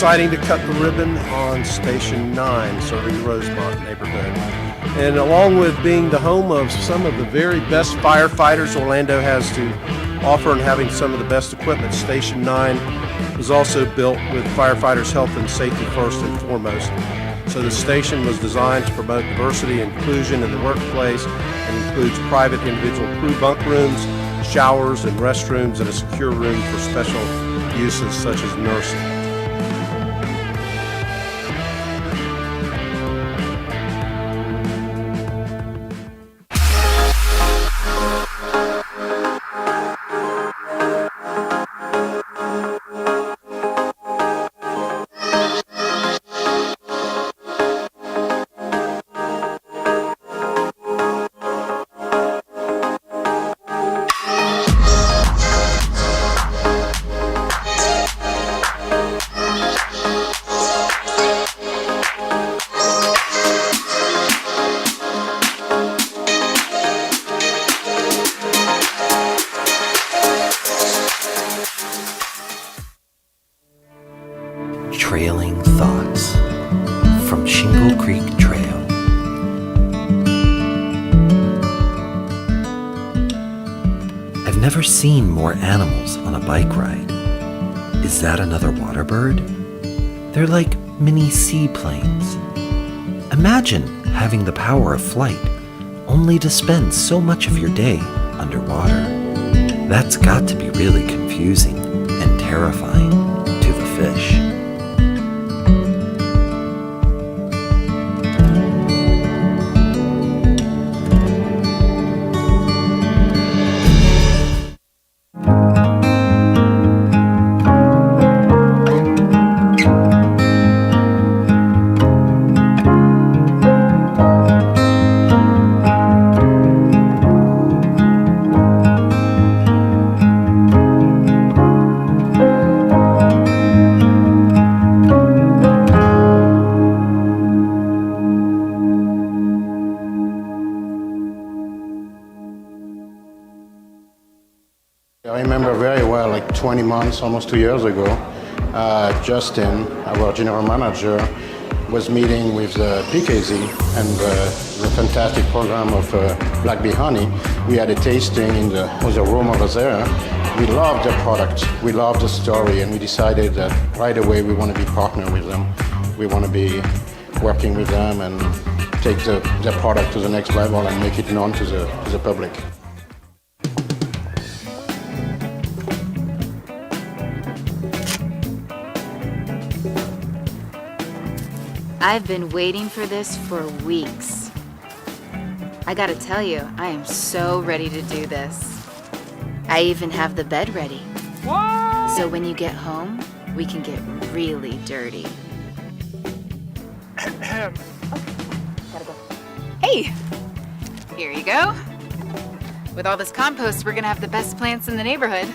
exciting to cut the ribbon on Station 9, serving the Rosemont neighborhood. And along with being the home of some of the very best firefighters Orlando has to offer and having some of the best equipment, Station 9 was also built with firefighters' health and safety first and foremost. So the station was designed to promote diversity and inclusion in the workplace and includes private individual crew bunk rooms, showers and restrooms, and a secure room for special uses such as nursing. Trailing Thoughts from Shingle Creek Trail. I've never seen more animals on a bike ride. Is that another water bird? They're like mini seaplanes. Imagine having the power of flight, only to spend so much of your day underwater. That's got to be really confusing and terrifying to the fish. I remember very well, like 20 months, almost 2 years ago, Justin, our general manager, was meeting with PKZ and the fantastic program of Black Bee Honey. We had a tasting in the room over there. We loved the product, we loved the story, and we decided that right away we want to be partner with them. We want to be working with them and take the product to the next level and make it known to the public. I've been waiting for this for weeks. I gotta tell you, I am so ready to do this. I even have the bed ready. What? So when you get home, we can get really dirty. Gotta go. Hey! Here you go. With all this compost, we're gonna have the best plants in the neighborhood.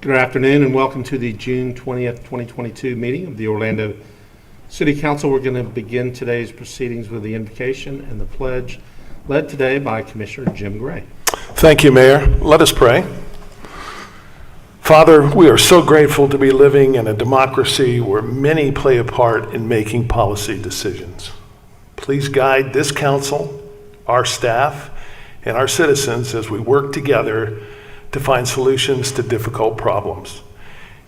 Good afternoon and welcome to the June 20th, 2022 meeting of the Orlando City Council. We're going to begin today's proceedings with the invocation and the pledge, led today by Commissioner Jim Gray. Thank you, Mayor. Let us pray. Father, we are so grateful to be living in a democracy where many play a part in making policy decisions. Please guide this council, our staff, and our citizens as we work together to find solutions to difficult problems.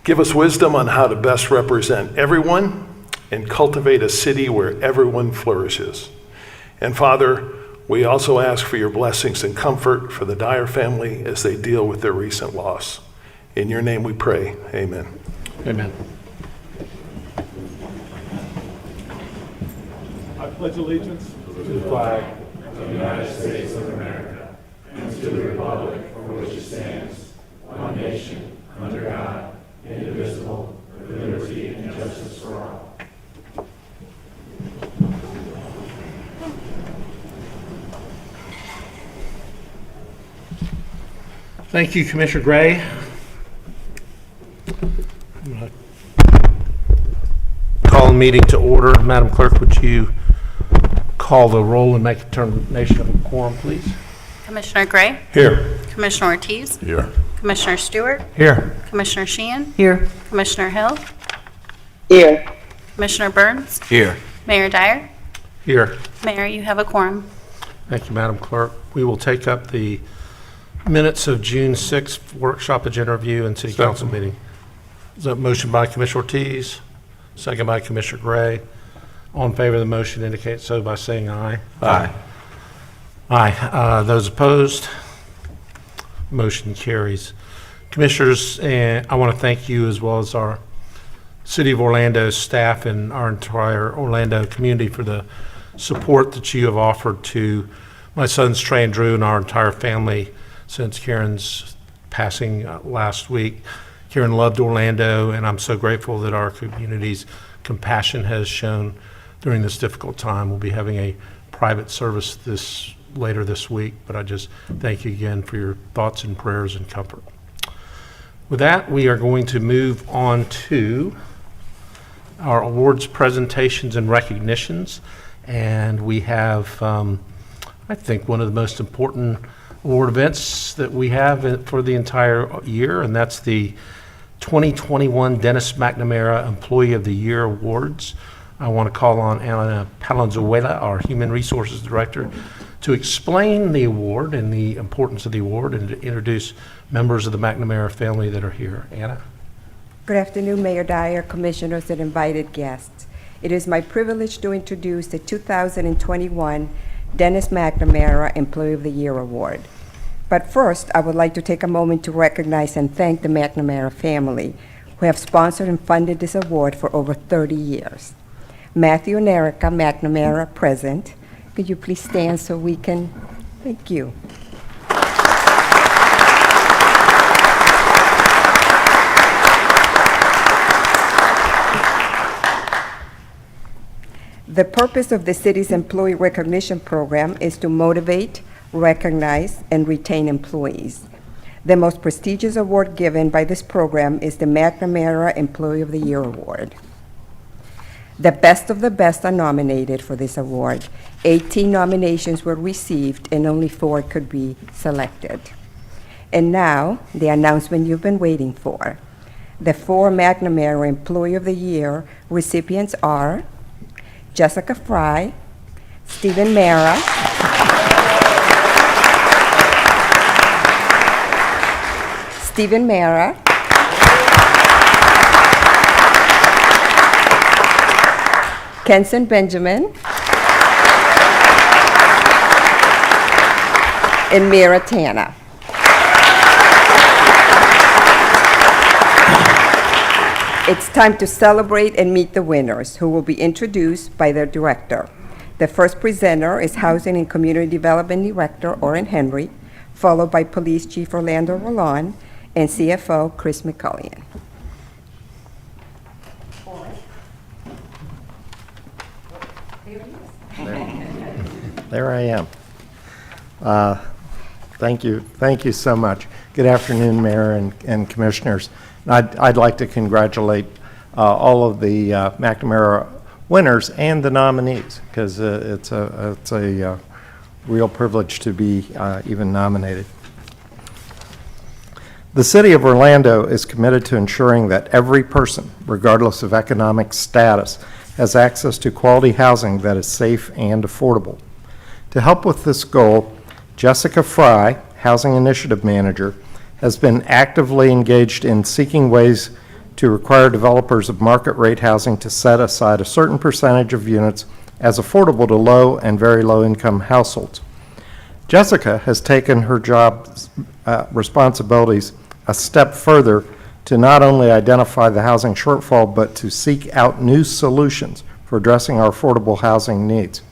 Give us wisdom on how to best represent everyone and cultivate a city where everyone flourishes. And Father, we also ask for your blessings and comfort for the Dyer family as they deal with their recent loss. In your name we pray, amen. Amen. I pledge allegiance to the flag of the United States of America and to the republic for which it stands, one nation, under God, indivisible, with liberty and justice for all. Thank you, Commissioner Gray. I'm going to call the meeting to order. Madam Clerk, would you call the roll and make a determination of a quorum, please? Commissioner Gray, Here. Commissioner Ortiz, Here. Commissioner Stewart, Here. Commissioner Sheehan, Here. Commissioner Hill, Here. Commissioner Burns, Here. Mayor Dyer. Here. Mayor, you have a quorum. Thank you, Madam Clerk. We will take up the minutes of June 6th workshop agenda review and city council meeting. Is that a motion by Commissioner Ortiz? Second by Commissioner Gray. All in favor of the motion indicate so by saying aye. Aye. Aye. Those opposed? Motion carries. Commissioners, I want to thank you as well as our City of Orlando staff and our entire Orlando community for the support that you have offered to my sons Trey and Drew and our entire family since Karen's passing last week. Karen loved Orlando, and I'm so grateful that our community's compassion has shown during this difficult time. We'll be having a private service later this week, but I just thank you again for your thoughts and prayers and comfort. With that, we are going to move on to our awards presentations and recognitions, and we have, I think, one of the most important award events that we have for the entire year, and that's the 2021 Dennis McNamara Employee of the Year Awards. I want to call on Ana Palenzuela, our Human Resources Director, to explain the award and the importance of the award and to introduce members of the McNamara family that are here. Anna? Good afternoon, Mayor Dyer, commissioners, and invited guests. It is my privilege to introduce the 2021 Dennis McNamara Employee of the Year Award. But first, I would like to take a moment to recognize and thank the McNamara family, who have sponsored and funded this award for over 30 years. Matthew and Erica McNamara, present. Could you please stand so we can, thank you. The purpose of the city's employee recognition program is to motivate, recognize, and retain employees. The most prestigious award given by this program is the McNamara Employee of the Year Award. The best of the best are nominated for this award. 18 nominations were received and only 4 could be selected. And now, the announcement you've been waiting for. The 4 McNamara Employee of the Year recipients are Jessica Fry, Stephen Mara, Kenson Benjamin, and Mira Tana. It's time to celebrate and meet the winners, who will be introduced by their director. The first presenter is Housing and Community Development Director Orrin Henry, followed by Police Chief Orlando Rolon and CFO Chris McCullion. There I am. Thank you so much. Good afternoon, Mayor and Commissioners. I'd like to congratulate all of the McNamara winners and the nominees, because it's a real privilege to be even nominated. The City of Orlando is committed to ensuring that every person, regardless of economic status, has access to quality housing that is safe and affordable. To help with this goal, Jessica Fry, Housing Initiative Manager, has been actively engaged in seeking ways to require developers of market rate housing to set aside a certain percentage of units as affordable to low and very low income households. Jessica has taken her job responsibilities a step further to not only identify the housing shortfall, but to seek out new solutions for addressing our affordable housing needs.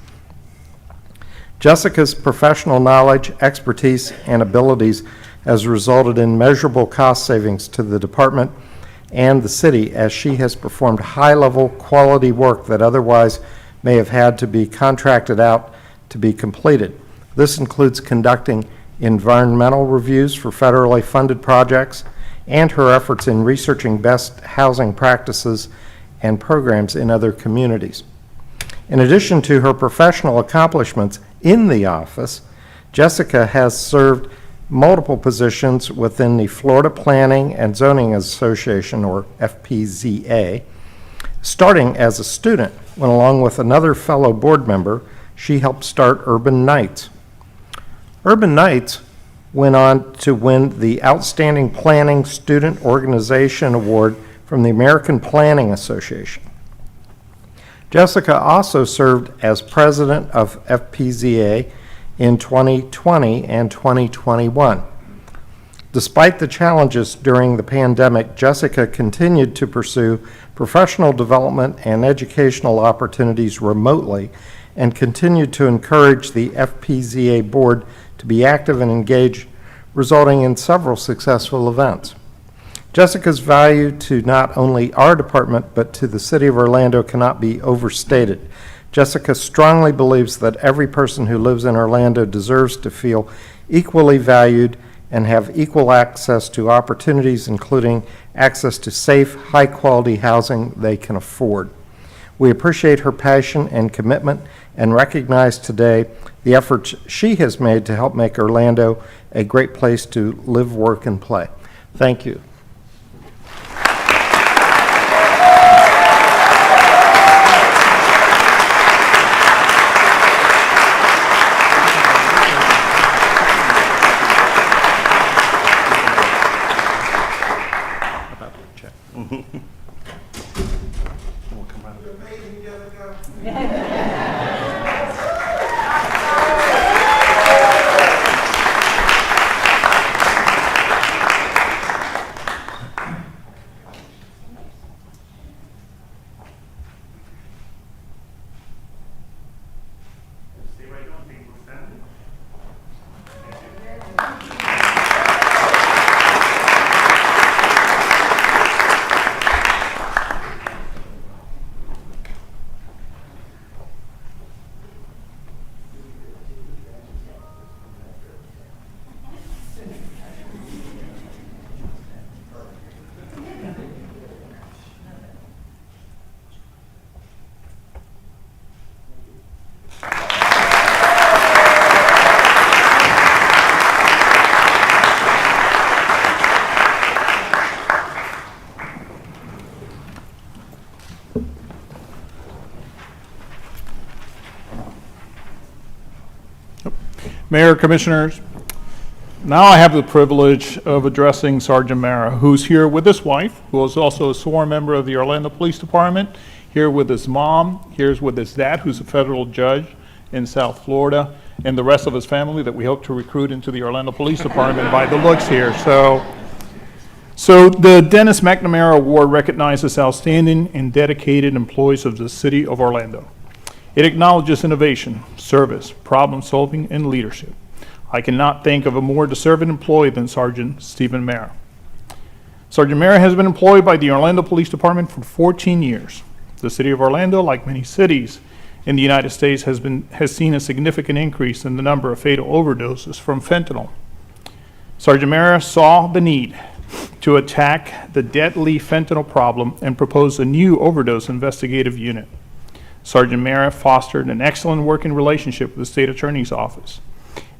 Jessica's professional knowledge, expertise, and abilities has resulted in measurable cost savings to the department and the city, as she has performed high-level quality work that otherwise may have had to be contracted out to be completed. This includes conducting environmental reviews for federally funded projects and her efforts in researching best housing practices and programs in other communities. In addition to her professional accomplishments in the office, Jessica has served multiple positions within the Florida Planning and Zoning Association, or FPZA, starting as a student when, along with another fellow board member, she helped start Urban Nights. Urban Nights went on to win the Outstanding Planning Student Organization Award from the American Planning Association. Jessica also served as president of FPZA in 2020 and 2021. Despite the challenges during the pandemic, Jessica continued to pursue professional development and educational opportunities remotely and continued to encourage the FPZA board to be active and engaged, resulting in several successful events. Jessica's value to not only our department but to the City of Orlando cannot be overstated. Jessica strongly believes that every person who lives in Orlando deserves to feel equally valued and have equal access to opportunities, including access to safe, high-quality housing they can afford. We appreciate her passion and commitment and recognize today the efforts she has made to help make Orlando a great place to live, work, and play. Thank you. Mayor, Commissioners, now I have the privilege of addressing Sergeant Mara, who's here with his wife, who is also a sworn member of the Orlando Police Department, here with his mom, here's with his dad, who's a federal judge in South Florida, and the rest of his family that we hope to recruit into the Orlando Police Department by the looks here. So the Dennis McNamara Award recognizes outstanding and dedicated employees of the City of Orlando. It acknowledges innovation, service, problem solving, and leadership. I cannot think of a more deserving employee than Sergeant Stephen Mara. Sergeant Mara has been employed by the Orlando Police Department for 14 years. The City of Orlando, like many cities in the United States, has seen a significant increase in the number of fatal overdoses from fentanyl. Sergeant Mara saw the need to attack the deadly fentanyl problem and proposed a new overdose investigative unit. Sergeant Mara fostered an excellent working relationship with the state attorney's office.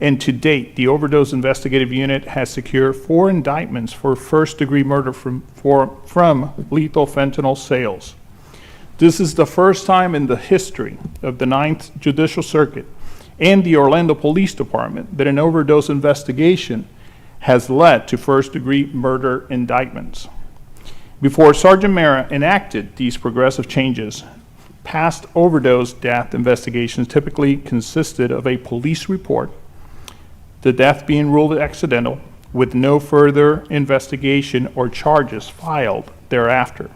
And to date, the overdose investigative unit has secured 4 indictments for first-degree murder from lethal fentanyl sales. This is the first time in the history of the 9th Judicial Circuit and the Orlando Police Department that an overdose investigation has led to first-degree murder indictments. Before Sergeant Mara enacted these progressive changes, past overdose death investigations typically consisted of a police report, the death being ruled accidental, with no further investigation or charges filed thereafter.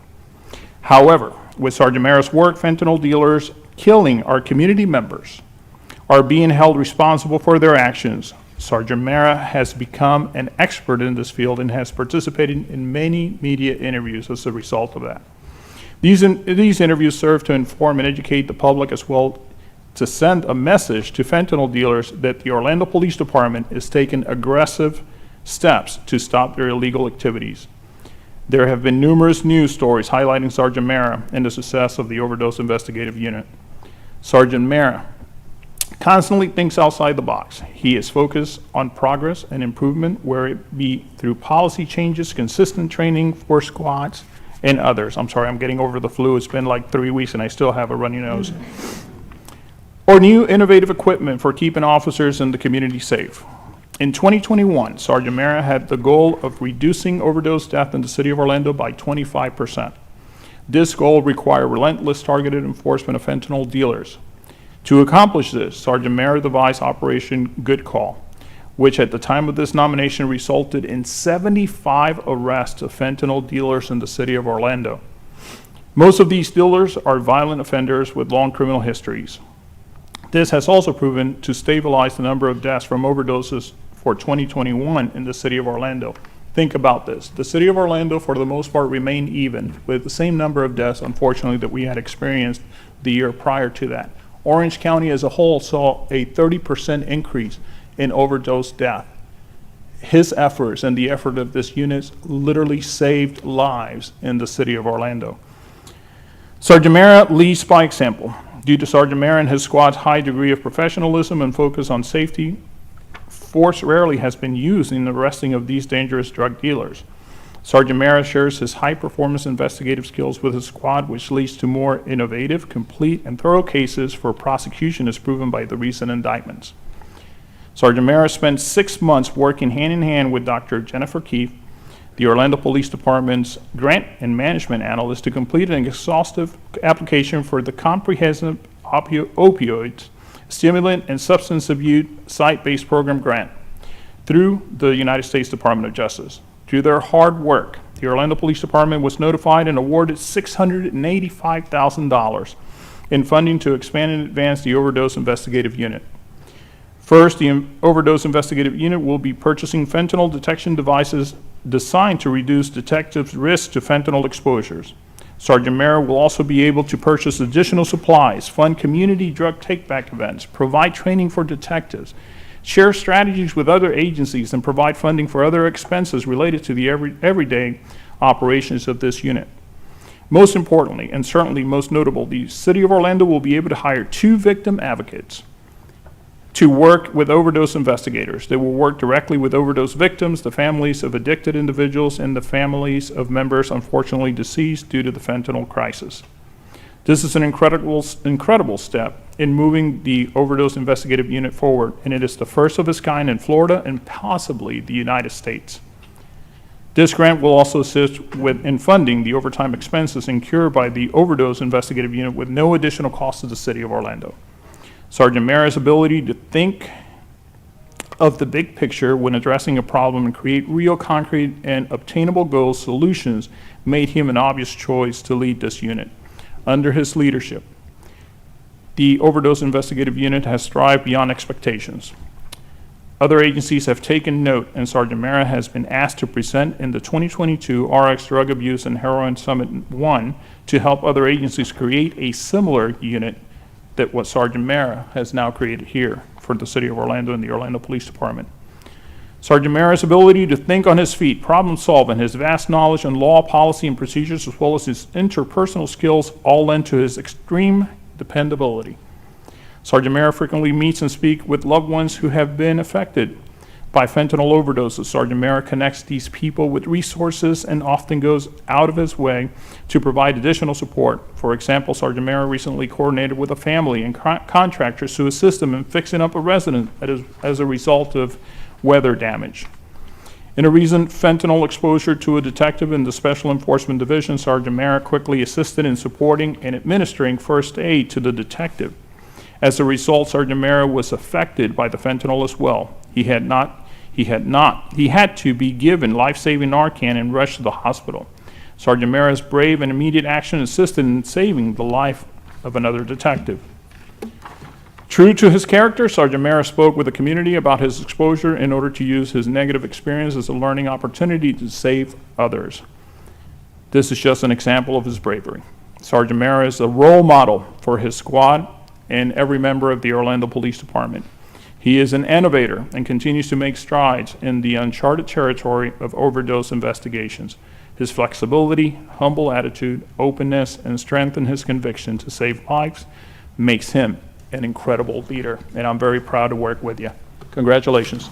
However, with Sergeant Mara's work, fentanyl dealers killing our community members are being held responsible for their actions. Sergeant Mara has become an expert in this field and has participated in many media interviews as a result of that. These interviews serve to inform and educate the public, as well to send a message to fentanyl dealers that the Orlando Police Department is taking aggressive steps to stop their illegal activities. There have been numerous news stories highlighting Sergeant Mara and the success of the overdose investigative unit. Sergeant Mara constantly thinks outside the box. He is focused on progress and improvement, where it be through policy changes, consistent training for squads, and others. I'm sorry, I'm getting over the flu. It's been like 3 weeks and I still have a runny nose. Or new innovative equipment for keeping officers and the community safe. In 2021, Sergeant Mara had the goal of reducing overdose death in the city of Orlando by 25%. This goal required relentless targeted enforcement of fentanyl dealers. To accomplish this, Sergeant Mara devised Operation Good Call, which at the time of this nomination resulted in 75 arrests of fentanyl dealers in the city of Orlando. Most of these dealers are violent offenders with long criminal histories. This has also proven to stabilize the number of deaths from overdoses for 2021 in the city of Orlando. Think about this. The city of Orlando, for the most part, remained even with the same number of deaths, unfortunately, that we had experienced the year prior to that. Orange County as a whole saw a 30% increase in overdose death. His efforts and the effort of this unit literally saved lives in the city of Orlando. Sergeant Mara leads by example. Due to Sergeant Mara and his squad's high degree of professionalism and focus on safety, force rarely has been used in the arresting of these dangerous drug dealers. Sergeant Mara shares his high-performance investigative skills with his squad, which leads to more innovative, complete, and thorough cases for prosecution, as proven by the recent indictments. Sergeant Mara spent 6 months working hand-in-hand with Dr. Jennifer Keefe, the Orlando Police Department's grant and management analyst, to complete an exhaustive application for the comprehensive opioids, stimulant, and substance abuse site-based program grant through the United States Department of Justice. Through their hard work, the Orlando Police Department was notified and awarded $685,000 in funding to expand and advance the overdose investigative unit. First, the overdose investigative unit will be purchasing fentanyl detection devices designed to reduce detectives' risk to fentanyl exposures. Sergeant Mara will also be able to purchase additional supplies, fund community drug take-back events, provide training for detectives, share strategies with other agencies, and provide funding for other expenses related to the everyday operations of this unit. Most importantly, and certainly most notable, the City of Orlando will be able to hire 2 victim advocates to work with overdose investigators. They will work directly with overdose victims, the families of addicted individuals, and the families of members unfortunately deceased due to the fentanyl crisis. This is an incredible step in moving the overdose investigative unit forward, and it is the first of its kind in Florida and possibly the United States. This grant will also assist in funding the overtime expenses incurred by the overdose investigative unit with no additional cost to the City of Orlando. Sergeant Mara's ability to think of the big picture when addressing a problem and create real, concrete, and obtainable goal solutions made him an obvious choice to lead this unit. Under his leadership, the overdose investigative unit has thrived beyond expectations. Other agencies have taken note, and Sergeant Mara has been asked to present in the 2022 RX Drug Abuse and Heroin Summit 1 to help other agencies create a similar unit that what Sergeant Mara has now created here for the City of Orlando and the Orlando Police Department. Sergeant Mara's ability to think on his feet, problem solve, and his vast knowledge on law, policy, and procedures, as well as his interpersonal skills, all lend to his extreme dependability. Sergeant Mara frequently meets and speaks with loved ones who have been affected by fentanyl overdoses. Sergeant Mara connects these people with resources and often goes out of his way to provide additional support. For example, Sergeant Mara recently coordinated with a family and contractors to assist them in fixing up a resident as a result of weather damage. In a recent fentanyl exposure to a detective in the Special Enforcement Division, Sergeant Mara quickly assisted in supporting and administering first aid to the detective. As a result, Sergeant Mara was affected by the fentanyl as well. He had to be given life-saving Narcan and rushed to the hospital. Sergeant Mara's brave and immediate action assisted in saving the life of another detective. True to his character, Sergeant Mara spoke with the community about his exposure in order to use his negative experience as a learning opportunity to save others. This is just an example of his bravery. Sergeant Mara is a role model for his squad and every member of the Orlando Police Department. He is an innovator and continues to make strides in the uncharted territory of overdose investigations. His flexibility, humble attitude, openness, and strength in his conviction to save lives makes him an incredible leader, and I'm very proud to work with you. Congratulations.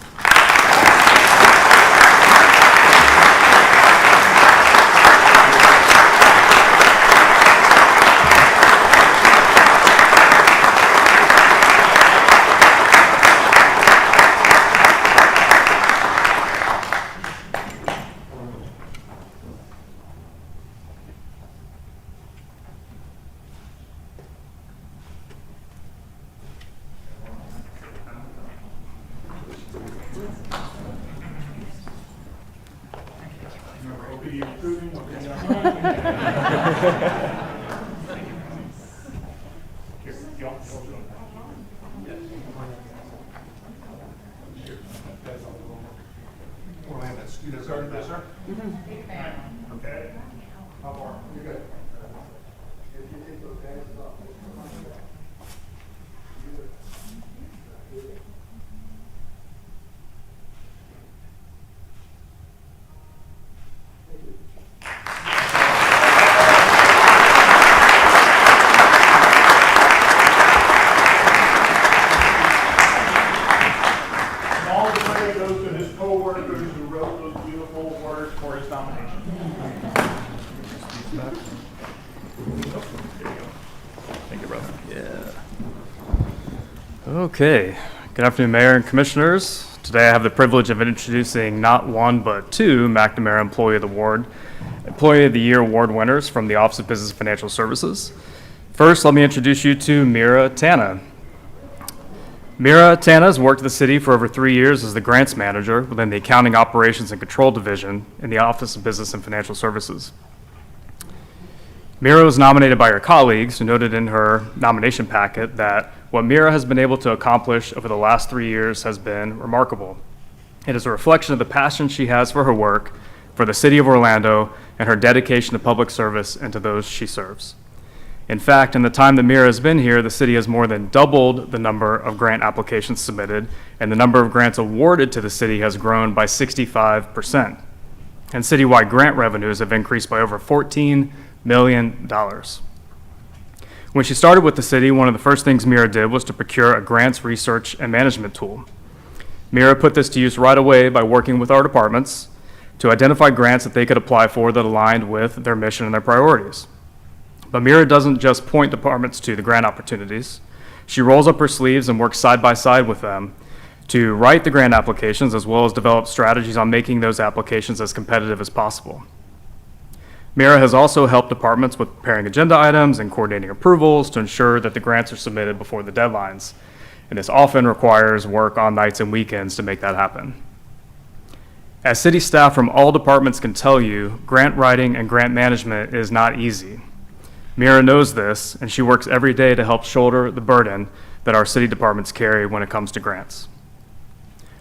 All the credit goes to his co-workers who wrote those beautiful words for his nomination. Thank you, brother. Okay. Good afternoon, Mayor and Commissioners. Today I have the privilege of introducing not one but two McNamara Employee of the Year Award winners from the Office of Business and Financial Services. First, let me introduce you to Mira Tanna. Mira Tanna has worked at the city for over 3 years as the grants manager within the Accounting Operations and Control Division in the Office of Business and Financial Services. Mira was nominated by her colleagues who noted in her nomination packet that what Mira has been able to accomplish over the last 3 years has been remarkable. It is a reflection of the passion she has for her work, for the city of Orlando, and her dedication to public service and to those she serves. In fact, in the time that Mira has been here, the city has more than doubled the number of grant applications submitted, and the number of grants awarded to the city has grown by 65%. And citywide grant revenues have increased by over $14 million. When she started with the city, one of the first things Mira did was to procure a grants research and management tool. Mira put this to use right away by working with our departments to identify grants that they could apply for that aligned with their mission and their priorities. But Mira doesn't just point departments to the grant opportunities. She rolls up her sleeves and works side by side with them to write the grant applications as well as develop strategies on making those applications as competitive as possible. Mira has also helped departments with preparing agenda items and coordinating approvals to ensure that the grants are submitted before the deadlines. And this often requires work on nights and weekends to make that happen. As city staff from all departments can tell you, grant writing and grant management is not easy. Mira knows this, and she works every day to help shoulder the burden that our city departments carry when it comes to grants.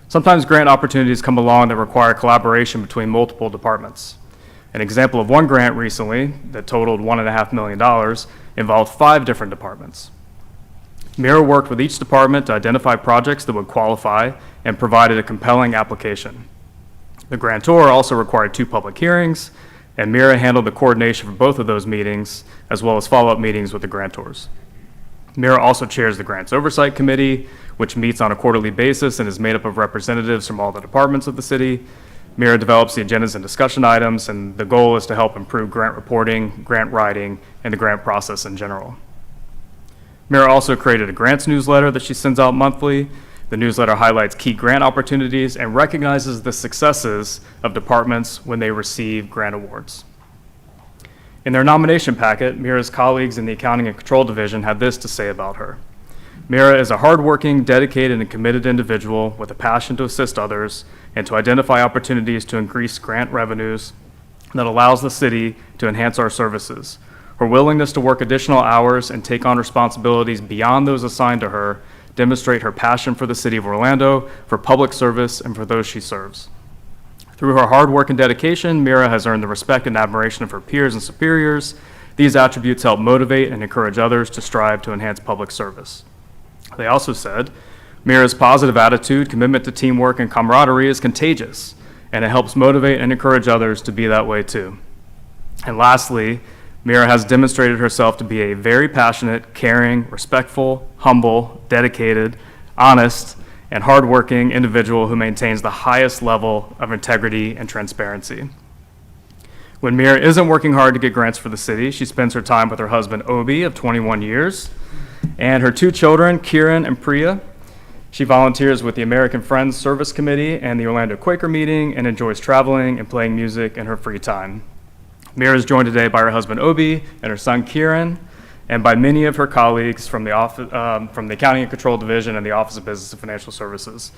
Sometimes grant opportunities come along that require collaboration between multiple departments. An example of one grant recently that totaled $1.5 million involved 5 different departments. Mira worked with each department to identify projects that would qualify and provided a compelling application. The grantor also required 2 public hearings, and Mira handled the coordination for both of those meetings, as well as follow-up meetings with the grantors. Mira also chairs the Grants Oversight Committee, which meets on a quarterly basis and is made up of representatives from all the departments of the city. Mira develops the agendas and discussion items, and the goal is to help improve grant reporting, grant writing, and the grant process in general. Mira also created a grants newsletter that she sends out monthly. The newsletter highlights key grant opportunities and recognizes the successes of departments when they receive grant awards. In their nomination packet, Mira's colleagues in the Accounting and Control Division had this to say about her. Mira is a hardworking, dedicated, and committed individual with a passion to assist others and to identify opportunities to increase grant revenues that allows the city to enhance our services. Her willingness to work additional hours and take on responsibilities beyond those assigned to her demonstrate her passion for the city of Orlando, for public service, and for those she serves. Through her hard work and dedication, Mira has earned the respect and admiration of her peers and superiors. These attributes help motivate and encourage others to strive to enhance public service. They also said, Mira's positive attitude, commitment to teamwork, and camaraderie is contagious, and it helps motivate and encourage others to be that way too. And lastly, Mira has demonstrated herself to be a very passionate, caring, respectful, humble, dedicated, honest, and hardworking individual who maintains the highest level of integrity and transparency. When Mira isn't working hard to get grants for the city, she spends her time with her husband, Obi, of 21 years, and her 2 children, Kieran and Priya. She volunteers with the American Friends Service Committee and the Orlando Quaker Meeting and enjoys traveling and playing music in her free time. Mira is joined today by her husband, Obi, and her son, Kieran, and by many of her colleagues from the Accounting and Control Division and the Office of Business and Financial Services.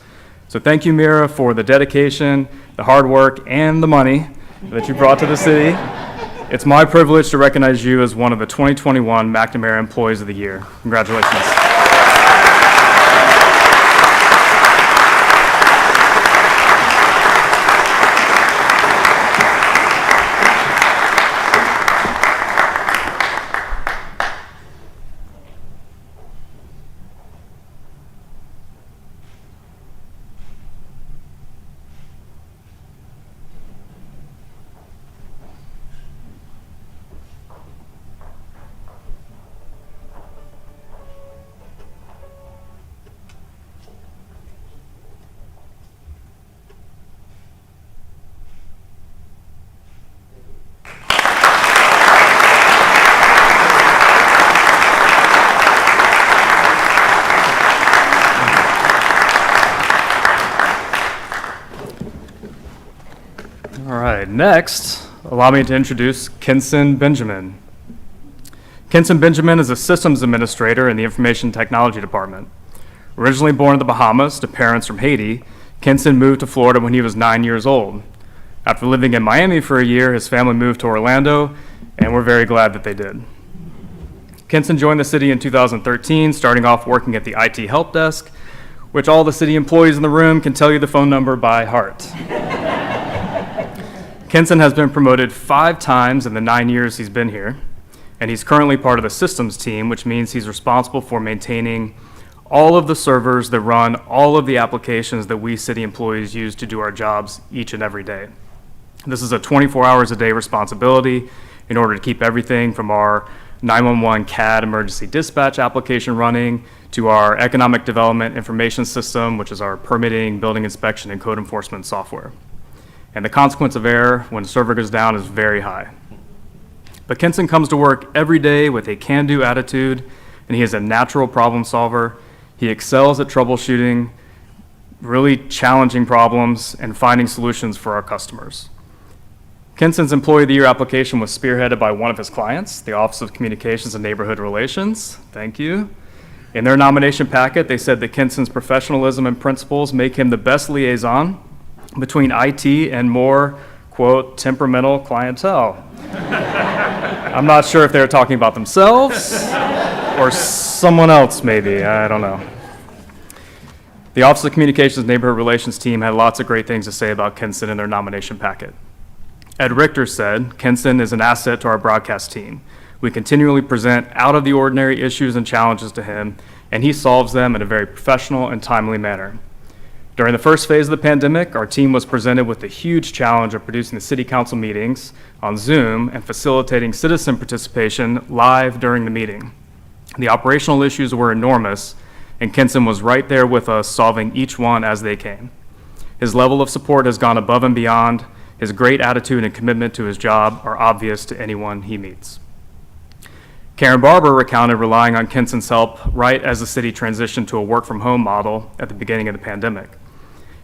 So thank you, Mira, for the dedication, the hard work, and the money that you brought to the city. It's my privilege to recognize you as one of the 2021 McNamara Employees of the Year. Congratulations. Next, allow me to introduce Kenson Benjamin. Kenson Benjamin is a systems administrator in the Information Technology Department. Originally born in the Bahamas to parents from Haiti, Kenson moved to Florida when he was 9 years old. After living in Miami for a year, his family moved to Orlando, and we're very glad that they did. Kenson joined the city in 2013, starting off working at the IT help desk, which all the city employees in the room can tell you the phone number by heart. Kenson has been promoted 5 times in the 9 years he's been here, and he's currently part of the systems team, which means he's responsible for maintaining all of the servers that run all of the applications that we city employees use to do our jobs each and every day. This is a 24 hours a day responsibility in order to keep everything from our 911 CAD emergency dispatch application running to our economic development information system, which is our permitting, building inspection, and code enforcement software. And the consequence of error when the server goes down is very high. But Kenson comes to work every day with a can-do attitude, and he is a natural problem solver. He excels at troubleshooting really challenging problems and finding solutions for our customers. Kenson's Employee of the Year application was spearheaded by one of his clients, the Office of Communications and Neighborhood Relations. Thank you. In their nomination packet, they said that Kenson's professionalism and principles make him the best liaison between IT and more, quote, temperamental clientele. I'm not sure if they were talking about themselves or someone else, maybe. I don't know. The Office of Communications and Neighborhood Relations team had lots of great things to say about Kenson in their nomination packet. Ed Richter said, Kenson is an asset to our broadcast team. We continually present out of the ordinary issues and challenges to him, and he solves them in a very professional and timely manner. During the first phase of the pandemic, our team was presented with the huge challenge of producing the city council meetings on Zoom and facilitating citizen participation live during the meeting. The operational issues were enormous, and Kenson was right there with us, solving each one as they came. His level of support has gone above and beyond. His great attitude and commitment to his job are obvious to anyone he meets. Karen Barber recounted relying on Kenson's help right as the city transitioned to a work-from-home model at the beginning of the pandemic.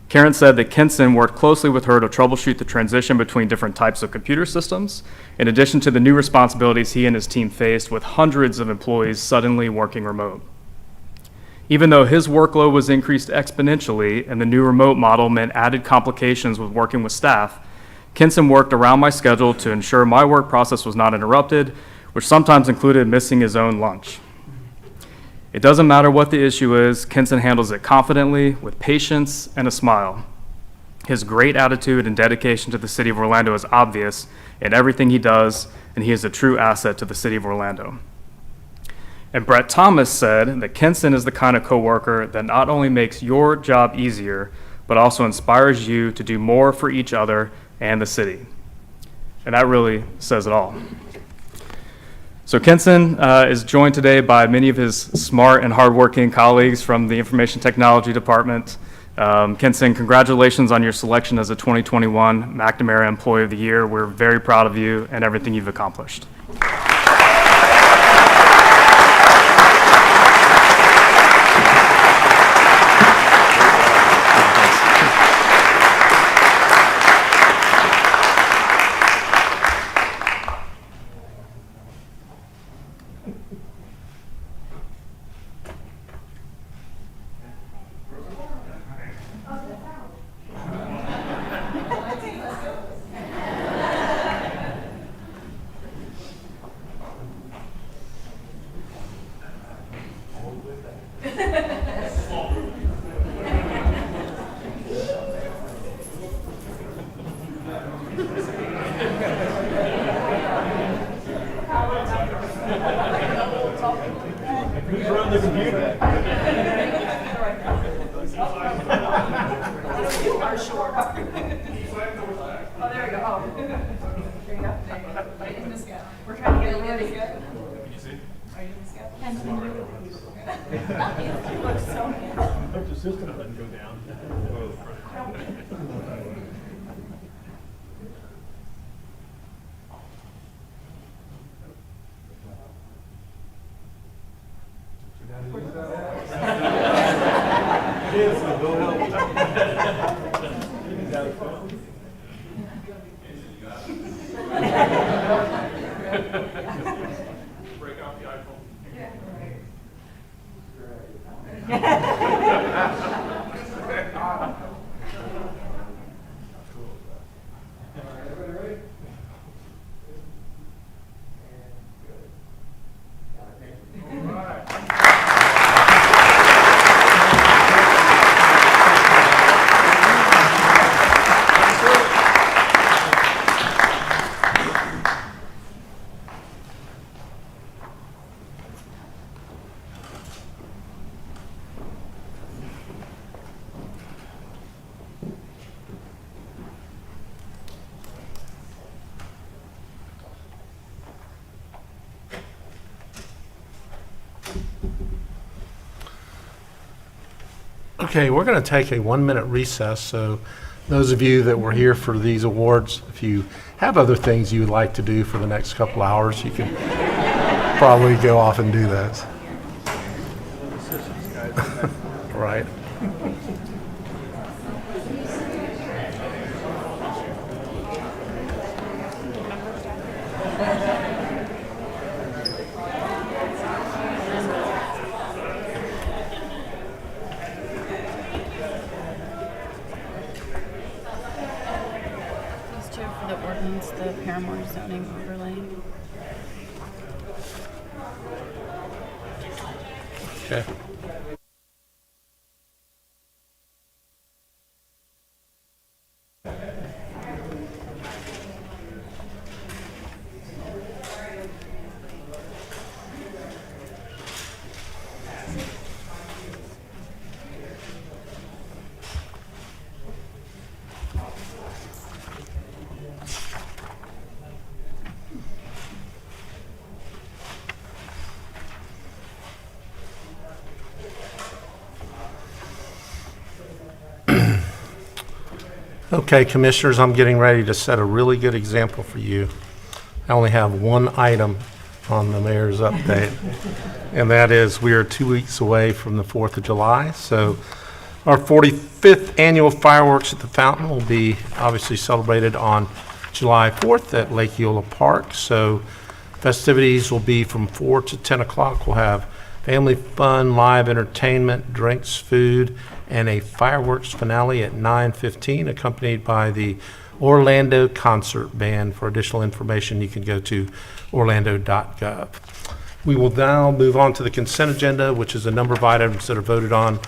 Karen said that Kenson worked closely with her to troubleshoot the transition between different types of computer systems, in addition to the new responsibilities he and his team faced with hundreds of employees suddenly working remote. Even though his workload was increased exponentially and the new remote model meant added complications with working with staff, Kenson worked around my schedule to ensure my work process was not interrupted, which sometimes included missing his own lunch. It doesn't matter what the issue is, Kenson handles it confidently, with patience and a smile. His great attitude and dedication to the city of Orlando is obvious in everything he does, and he is a true asset to the city of Orlando. And Brett Thomas said that Kenson is the kind of coworker that not only makes your job easier, but also inspires you to do more for each other and the city. And that really says it all. So Kenson is joined today by many of his smart and hardworking colleagues from the Information Technology Department. Kenson, congratulations on your selection as a 2021 McNamara Employee of the Year. We're very proud of you and everything you've accomplished. Okay, we're going to take a 1-minute recess, so those of you that were here for these awards, if you have other things you would like to do for the next couple hours, you can probably go off and do that. Right. For the ordinance, the Paramore zoning overlay. Okay. Okay, Commissioners, I'm getting ready to set a really good example for you. I only have one item on the mayor's update, and that is we are 2 weeks away from the 4th of July. So our 45th annual fireworks at the fountain will be obviously celebrated on July 4th at Lake Eola Park. So festivities will be from 4 to 10 o'clock. We'll have family fun, live entertainment, drinks, food, and a fireworks finale at 9:15, accompanied by the Orlando Concert Band. For additional information, you can go to orlando.gov. We will now move on to the consent agenda, which is a number of items that are voted on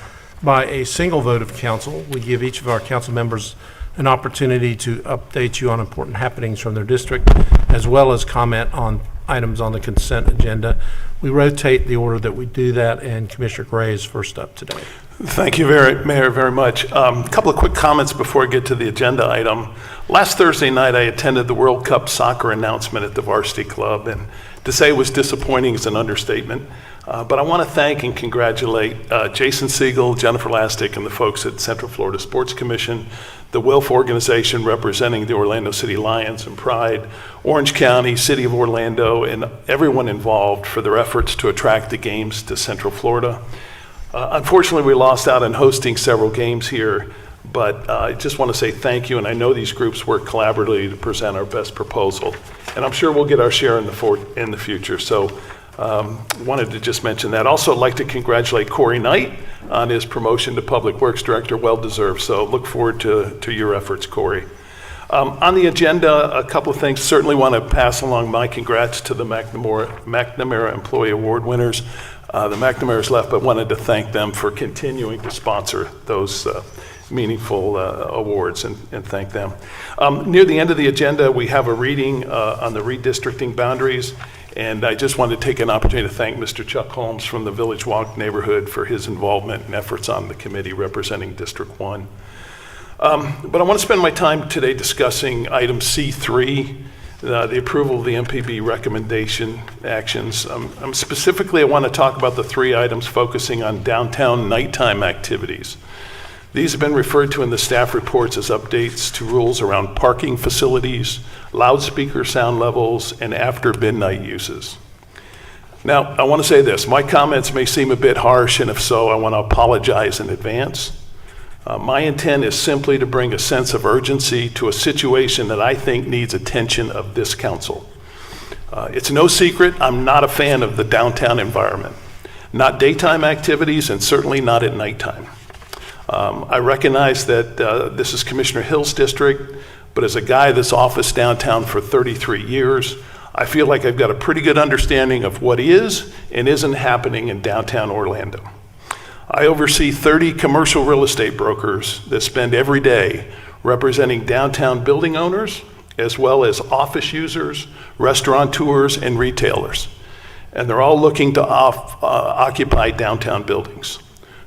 by a single vote of council. We give each of our council members an opportunity to update you on important happenings from their district, as well as comment on items on the consent agenda. We rotate the order that we do that, and Commissioner Gray is first up today. Thank you, Mayor, very much. A couple of quick comments before I get to the agenda item. Last Thursday night, I attended the World Cup soccer announcement at the Varsity Club, and to say it was disappointing is an understatement. But I want to thank and congratulate Jason Siegel, Jennifer Lastic, and the folks at Central Florida Sports Commission, the WILF organization representing the Orlando City Lions and Pride, Orange County, City of Orlando, and everyone involved for their efforts to attract the games to Central Florida. Unfortunately, we lost out on hosting several games here, but I just want to say thank you, and I know these groups work collaboratively to present our best proposal, and I'm sure we'll get our share in the future. So wanted to just mention that. Also, I'd like to congratulate Corey Knight on his promotion to Public Works Director, well deserved. So look forward to your efforts, Corey. On the agenda, a couple of things. Certainly want to pass along my congrats to the McNamara Employee Award winners. The McNamara's left, but wanted to thank them for continuing to sponsor those meaningful awards and thank them. Near the end of the agenda, we have a reading on the redistricting boundaries, and I just wanted to take an opportunity to thank Mr. Chuck Holmes from the Village Walk neighborhood for his involvement and efforts on the committee representing District 1. But I want to spend my time today discussing item C3, the approval of the MPB recommendation actions. Specifically, I want to talk about the three items focusing on downtown nighttime activities. These have been referred to in the staff reports as updates to rules around parking facilities, loudspeaker sound levels, and after midnight uses. Now, I want to say this. My comments may seem a bit harsh, and if so, I want to apologize in advance. My intent is simply to bring a sense of urgency to a situation that I think needs attention of this council. It's no secret I'm not a fan of the downtown environment, not daytime activities and certainly not at nighttime. I recognize that this is Commissioner Hill's district, but as a guy that's officed downtown for 33 years, I feel like I've got a pretty good understanding of what is and isn't happening in downtown Orlando. I oversee 30 commercial real estate brokers that spend every day representing downtown building owners, as well as office users, restaurateurs, and retailers. And they're all looking to occupy downtown buildings.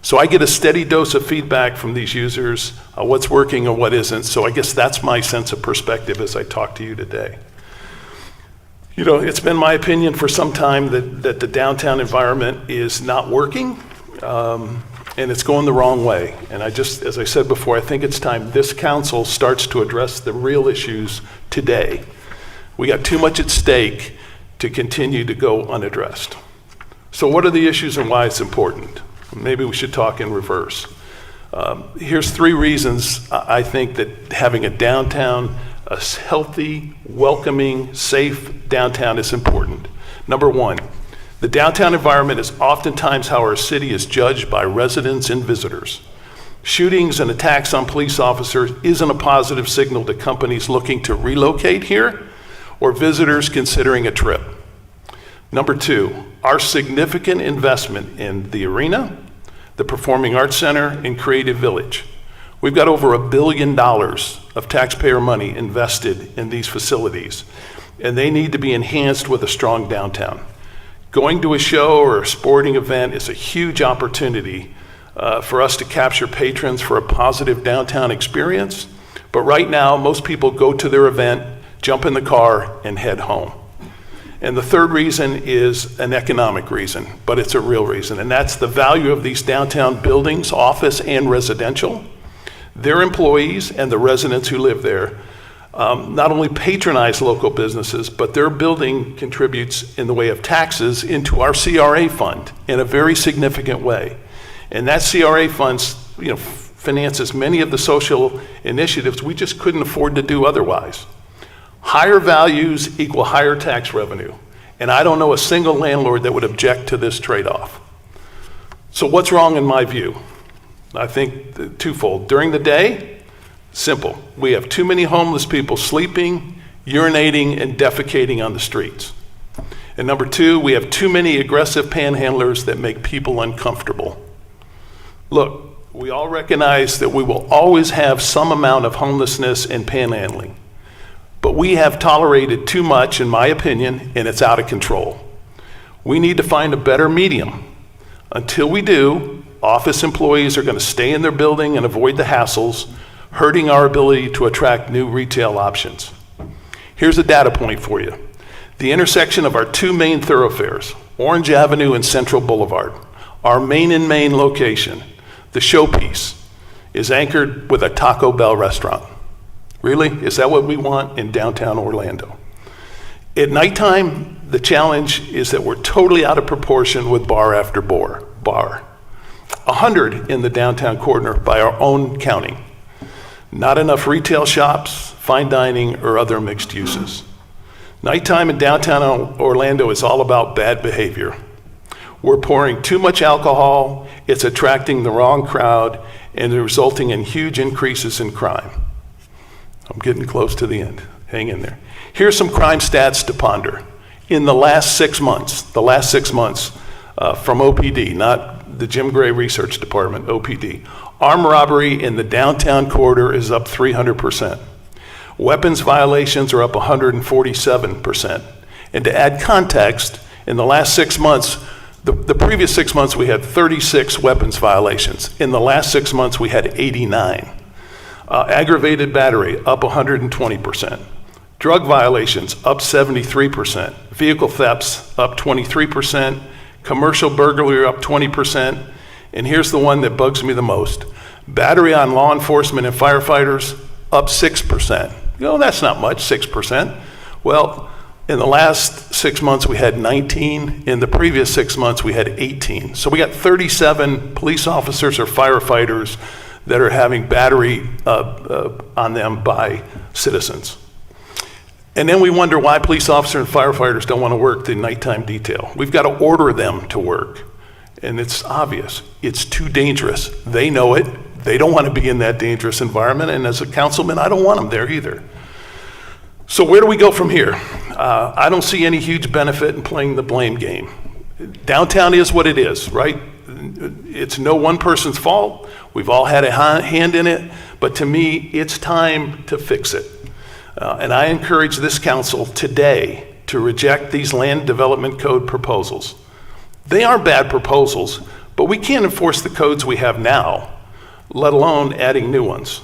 So I get a steady dose of feedback from these users, what's working and what isn't. So I guess that's my sense of perspective as I talk to you today. You know, it's been my opinion for some time that the downtown environment is not working. And it's going the wrong way. And as I said before, I think it's time this council starts to address the real issues today. We got too much at stake to continue to go unaddressed. So what are the issues and why it's important? Maybe we should talk in reverse. Here's three reasons I think that having a downtown, a healthy, welcoming, safe downtown is important. Number one, the downtown environment is oftentimes how our city is judged by residents and visitors. Shootings and attacks on police officers isn't a positive signal to companies looking to relocate here or visitors considering a trip. Number two, our significant investment in the arena, the Performing Arts Center, and Creative Village. We've got over $1 billion of taxpayer money invested in these facilities, and they need to be enhanced with a strong downtown. Going to a show or a sporting event is a huge opportunity for us to capture patrons for a positive downtown experience. But right now, most people go to their event, jump in the car, and head home. And the third reason is an economic reason, but it's a real reason. And that's the value of these downtown buildings, office and residential. Their employees and the residents who live there not only patronize local businesses, but their building contributes in the way of taxes into our CRA fund in a very significant way. And that CRA fund, finances many of the social initiatives we just couldn't afford to do otherwise. Higher values equal higher tax revenue. And I don't know a single landlord that would object to this trade-off. So what's wrong in my view? I think twofold. During the day, simple. We have too many homeless people sleeping, urinating, and defecating on the streets. And number two, we have too many aggressive panhandlers that make people uncomfortable. Look, we all recognize that we will always have some amount of homelessness and panhandling. But we have tolerated too much, in my opinion, and it's out of control. We need to find a better medium. Until we do, office employees are going to stay in their building and avoid the hassles, hurting our ability to attract new retail options. Here's a data point for you. The intersection of our two main thoroughfares, Orange Avenue and Central Boulevard, our main location, the showpiece, is anchored with a Taco Bell restaurant. Really? Is that what we want in downtown Orlando? At nighttime, the challenge is that we're totally out of proportion with bar after bar. 100 in the downtown corridor by our own counting. Not enough retail shops, fine dining, or other mixed uses. Nighttime in downtown Orlando is all about bad behavior. We're pouring too much alcohol, it's attracting the wrong crowd, and resulting in huge increases in crime. I'm getting close to the end. Hang in there. Here's some crime stats to ponder. In the last 6 months, from OPD, not the Jim Gray Research Department, OPD, armed robbery in the downtown corridor is up 300%. Weapons violations are up 147%. And to add context, in the last 6 months, the previous 6 months we had 36 weapons violations. In the last 6 months we had 89. Aggravated battery up 120%. Drug violations up 73%. Vehicle thefts up 23%. Commercial burglary up 20%. And here's the one that bugs me the most. Battery on law enforcement and firefighters up 6%. That's not much, 6%. Well, in the last 6 months we had 19. In the previous 6 months we had 18. So we got 37 police officers or firefighters that are having battery on them by citizens. And then we wonder why police officers and firefighters don't want to work the nighttime detail. We've got to order them to work. And it's obvious. It's too dangerous. They know it. They don't want to be in that dangerous environment. And as a councilman, I don't want them there either. So where do we go from here? I don't see any huge benefit in playing the blame game. Downtown is what it is, right? It's no one person's fault. We've all had a hand in it. But to me, it's time to fix it. And I encourage this council today to reject these land development code proposals. They aren't bad proposals, but we can't enforce the codes we have now, let alone adding new ones.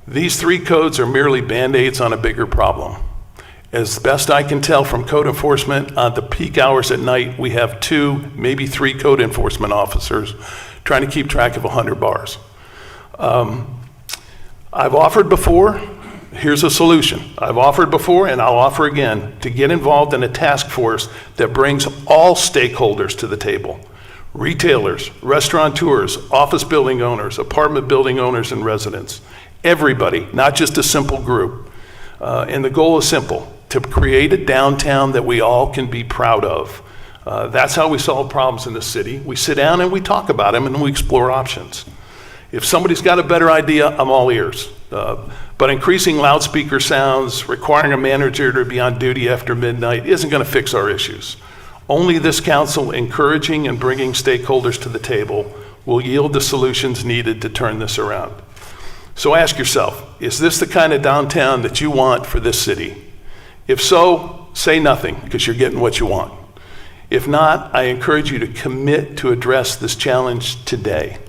These 3 codes are merely Band-Aids on a bigger problem. As best I can tell from code enforcement, on the peak hours at night, we have 2, maybe 3 code enforcement officers trying to keep track of 100 bars. I've offered before. Here's a solution. I've offered before and I'll offer again to get involved in a task force that brings all stakeholders to the table. Retailers, restaurateurs, office building owners, apartment building owners and residents. Everybody, not just a simple group. And the goal is simple, to create a downtown that we all can be proud of. That's how we solve problems in the city. We sit down and we talk about them and we explore options. If somebody's got a better idea, I'm all ears. But increasing loudspeaker sounds, requiring a manager to be on duty after midnight isn't going to fix our issues. Only this council encouraging and bringing stakeholders to the table will yield the solutions needed to turn this around. So ask yourself, is this the kind of downtown that you want for this city? If so, say nothing, because you're getting what you want. If not, I encourage you to commit to address this challenge today.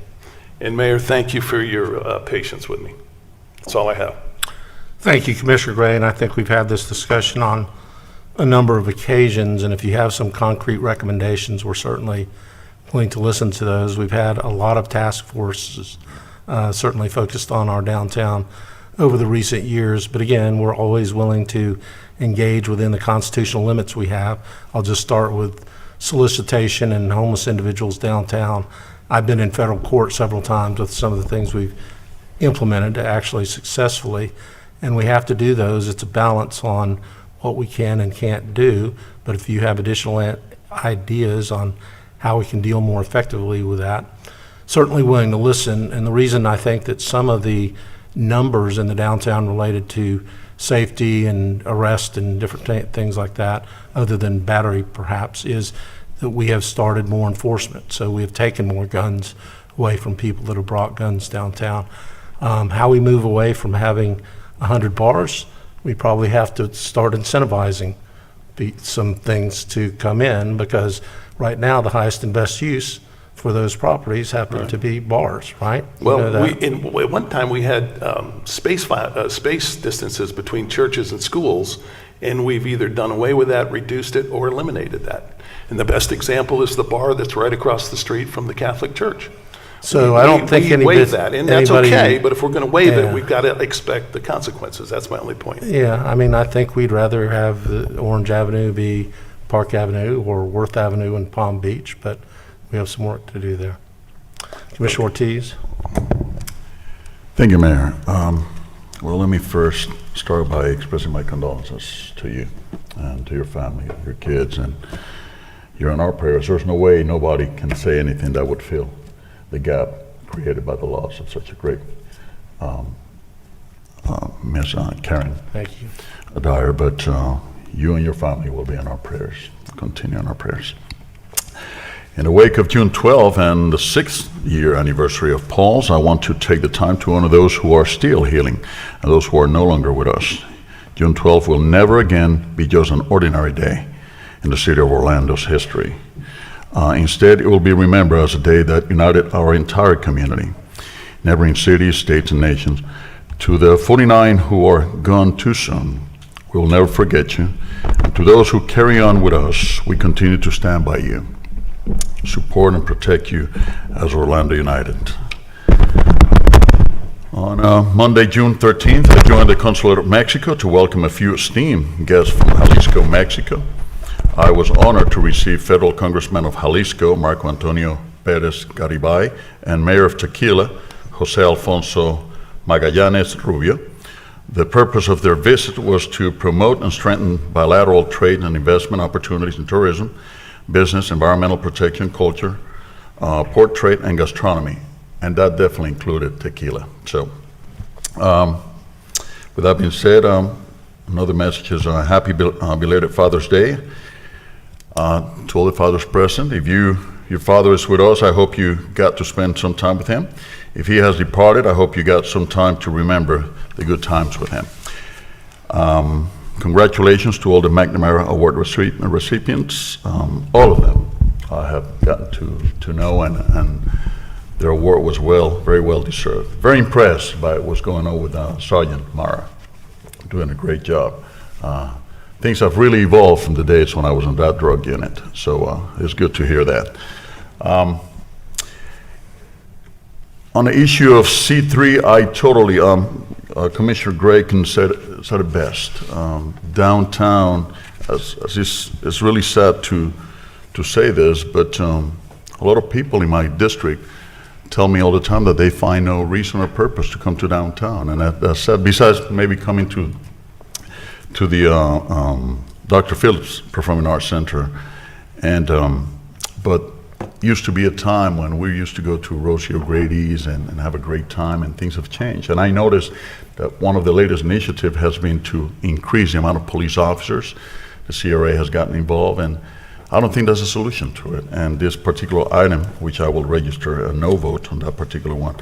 And Mayor, thank you for your patience with me. That's all I have. Thank you, Commissioner Gray, and I think we've had this discussion on a number of occasions, and if you have some concrete recommendations, we're certainly willing to listen to those. We've had a lot of task forces certainly focused on our downtown over the recent years. But again, we're always willing to engage within the constitutional limits we have. I'll just start with solicitation and homeless individuals downtown. I've been in federal court several times with some of the things we've implemented actually successfully, and we have to do those. It's a balance on what we can and can't do, but if you have additional ideas on how we can deal more effectively with that, certainly willing to listen. And the reason I think that some of the numbers in the downtown related to safety and arrest and different things like that, other than battery perhaps, is that we have started more enforcement. So we have taken more guns away from people that have brought guns downtown. How we move away from having 100 bars, we probably have to start incentivizing some things to come in, because right now the highest and best use for those properties happen to be bars, right? Well, at one time we had space distances between churches and schools, and we've either done away with that, reduced it, or eliminated that. And the best example is the bar that's right across the street from the Catholic Church. So I don't think we waive that, and that's okay, but if we're going to waive it, we've got to expect the consequences. That's my only point. Yeah, I mean, I think we'd rather have the Orange Avenue be Park Avenue or Worth Avenue in Palm Beach, but we have some work to do there. Commissioner Ortiz. Thank you, Mayor. Well, let me first start by expressing my condolences to you and to your family, your kids, and you're in our prayers. There's no way nobody can say anything that would fill the gap created by the loss of such a great Miss Karen Thank you. Dyer, but you and your family will be in our prayers, continue in our prayers. In the wake of June 12 and the 6th year anniversary of Paul's, I want to take the time to honor those who are still healing and those who are no longer with us. June 12 will never again be just an ordinary day in the city of Orlando's history. Instead, it will be remembered as a day that united our entire community, neighboring cities, states, and nations. To the 49 who are gone too soon, we will never forget you. And to those who carry on with us, we continue to stand by you, support and protect you as Orlando United. On Monday, June 13th, I joined the Consulate of Mexico to welcome a few esteemed guests from Jalisco, Mexico. I was honored to receive Federal Congressman of Jalisco, Marco Antonio Perez Garibay, and Mayor of Tequila, Jose Alfonso Magallanes Rubio. The purpose of their visit was to promote and strengthen bilateral trade and investment opportunities in tourism, business, environmental protection, culture, port trade, and gastronomy. And that definitely included tequila. So, with that being said, another message is happy belated Father's Day. To all the fathers present, if your father is with us, I hope you got to spend some time with him. If he has departed, I hope you got some time to remember the good times with him. Congratulations to all the McNamara Award recipients. All of them I have gotten to know, and their award was very well deserved. Very impressed by what's going on with Sergeant Mara, doing a great job. Things have really evolved from the days when I was in that drug unit, so it's good to hear that. On the issue of C3, I totally, Commissioner Grayson said it best. Downtown, it's really sad to say this, but a lot of people in my district tell me all the time that they find no reason or purpose to come to downtown, and that's sad, besides maybe coming to the Dr. Phillips Performing Arts Center, and but used to be a time when we used to go to Rosie O'Grady's and have a great time, and things have changed. And I noticed that one of the latest initiatives has been to increase the amount of police officers. The CRA has gotten involved, and I don't think there's a solution to it. And this particular item, which I will register a no vote on that particular one,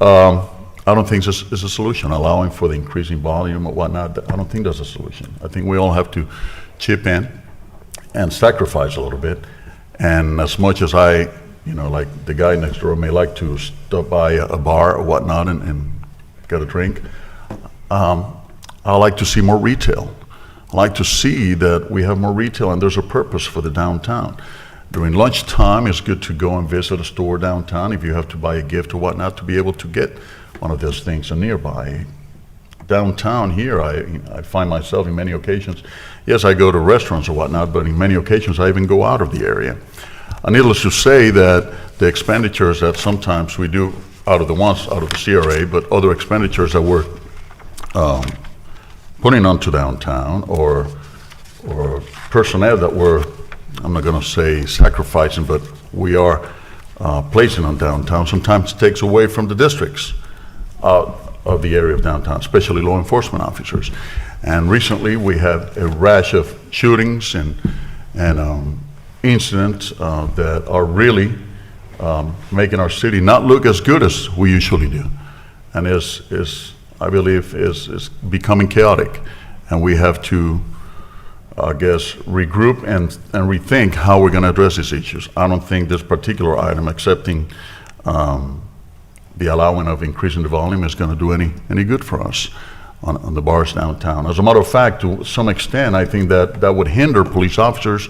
I don't think it's a solution. Allowing for the increasing volume or whatnot, I don't think that's a solution. I think we all have to chip in and sacrifice a little bit. And as much as I, like the guy next door may like to stop by a bar or whatnot and get a drink, I like to see more retail. I like to see that we have more retail and there's a purpose for the downtown. During lunchtime, it's good to go and visit a store downtown if you have to buy a gift or whatnot, to be able to get one of those things nearby. Downtown here, I find myself in many occasions, yes, I go to restaurants or whatnot, but in many occasions I even go out of the area. Needless to say that the expenditures that sometimes we do out of the CRA, but other expenditures that we're putting onto downtown, or personnel that we're, I'm not going to say sacrificing, but we are placing on downtown, sometimes takes away from the districts of the area of downtown, especially law enforcement officers. And recently we had a rash of shootings and incidents that are really making our city not look as good as we usually do, and I believe is becoming chaotic, and we have to, I guess, regroup and rethink how we're going to address these issues. I don't think this particular item, accepting the allowing of increasing the volume, is going to do any good for us on the bars downtown. As a matter of fact, to some extent, I think that would hinder police officers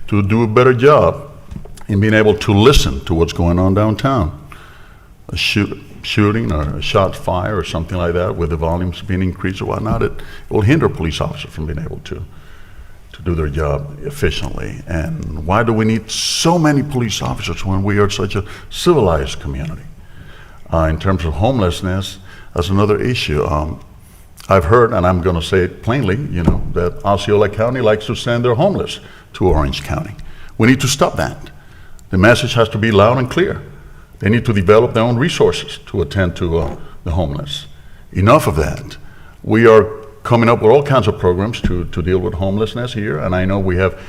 to do a better job in being able to listen to what's going on downtown. A shooting or a shot fire or something like that, with the volumes being increased or whatnot, it will hinder police officers from being able to do their job efficiently. And why do we need so many police officers when we are such a civilized community? In terms of homelessness, that's another issue. I've heard, and I'm going to say it plainly, that Osceola County likes to send their homeless to Orange County. We need to stop that. The message has to be loud and clear. They need to develop their own resources to attend to the homeless. Enough of that. We are coming up with all kinds of programs to deal with homelessness here, and I know we have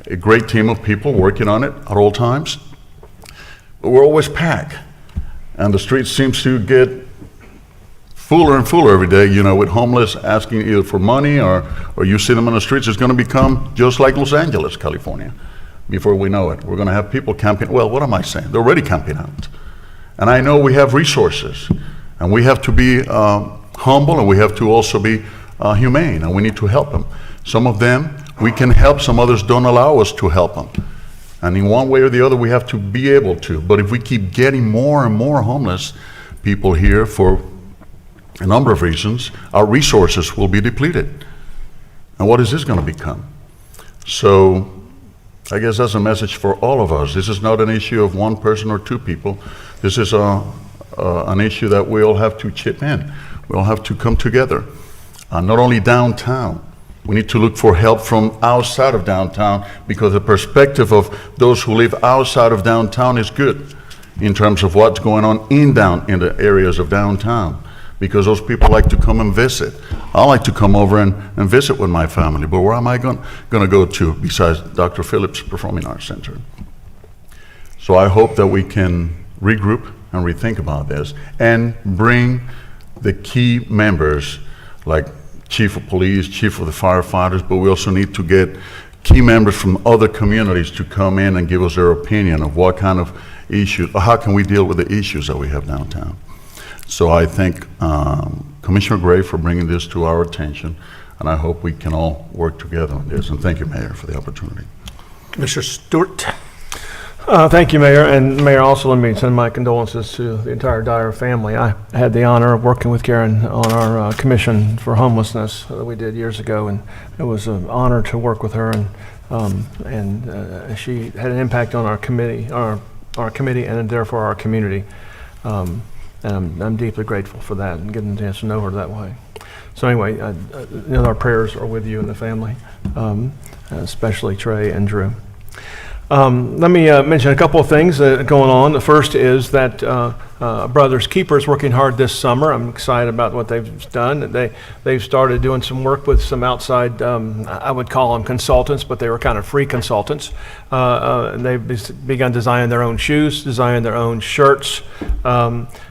a great team of people working on it at all times. But we're always packed, and the street seems to get fuller and fuller every day, with homeless asking either for money or you see them on the streets. It's going to become just like Los Angeles, California. Before we know it, we're going to have people camping. Well, what am I saying? They're already camping out. And I know we have resources, and we have to be humble, and we have to also be humane, and we need to help them. Some of them we can help, some others don't allow us to help them. And in one way or the other, we have to be able to. But if we keep getting more and more homeless people here for a number of reasons, our resources will be depleted. And what is this going to become? So I guess that's a message for all of us. This is not an issue of one person or two people. This is an issue that we all have to chip in. We all have to come together. Not only downtown. We need to look for help from outside of downtown, because the perspective of those who live outside of downtown is good in terms of what's going on in the areas of downtown, because those people like to come and visit. I like to come over and visit with my family, but where am I going to go to besides Dr. Phillips Performing Arts Center? So I hope that we can regroup and rethink about this and bring the key members, like Chief of Police, Chief of the Firefighters, but we also need to get key members from other communities to come in and give us their opinion of what kind of issues, or how can we deal with the issues that we have downtown. So I thank Commissioner Gray for bringing this to our attention, and I hope we can all work together on this. And thank you, Mayor, for the opportunity. Commissioner Stewart. Thank you, Mayor. And Mayor, also let me send my condolences to the entire Dyer family. I had the honor of working with Karen on our Commission for Homelessness that we did years ago, and it was an honor to work with her. And she had an impact on our committee, our committee, and therefore our community. And I'm deeply grateful for that and getting a chance to know her that way. So anyway, our prayers are with you and the family, especially Trey and Drew. Let me mention a couple of things going on. The first is that Brothers Keeper is working hard this summer. I'm excited about what they've done. They've started doing some work with some outside, I would call them consultants, but they were kind of free consultants. They've begun designing their own shoes, designing their own shirts,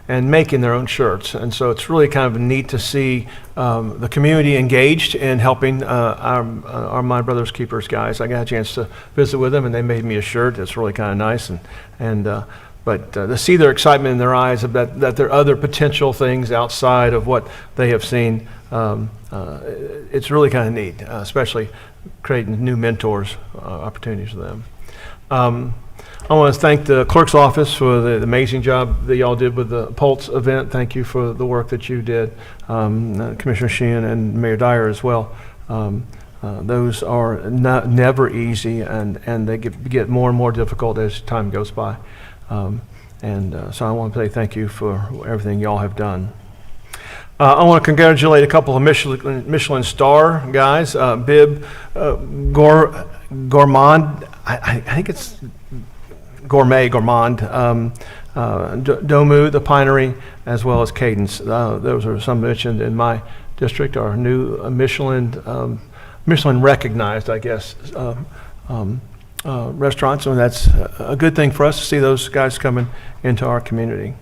and making their own shirts. And so it's really kind of neat to see the community engaged in helping our My Brothers Keepers guys. I got a chance to visit with them, and they made me a shirt. It's really kind of nice, but to see their excitement in their eyes of that there are other potential things outside of what they have seen, it's really kind of neat, especially creating new mentors, opportunities for them. I want to thank the clerk's office for the amazing job that y'all did with the Pulse event. Thank you for the work that you did, Commissioner Sheehan and Mayor Dyer as well. Those are never easy, and they get more and more difficult as time goes by. So I want to say thank you for everything y'all have done. I want to congratulate a couple of Michelin star guys, Bib Gourmand, I think it's Gourmand, Domu, the Pinery, as well as Cadence. Those are some mentioned in my district, our new Michelin recognized, I guess, restaurants, and that's a good thing for us to see those guys coming into our community.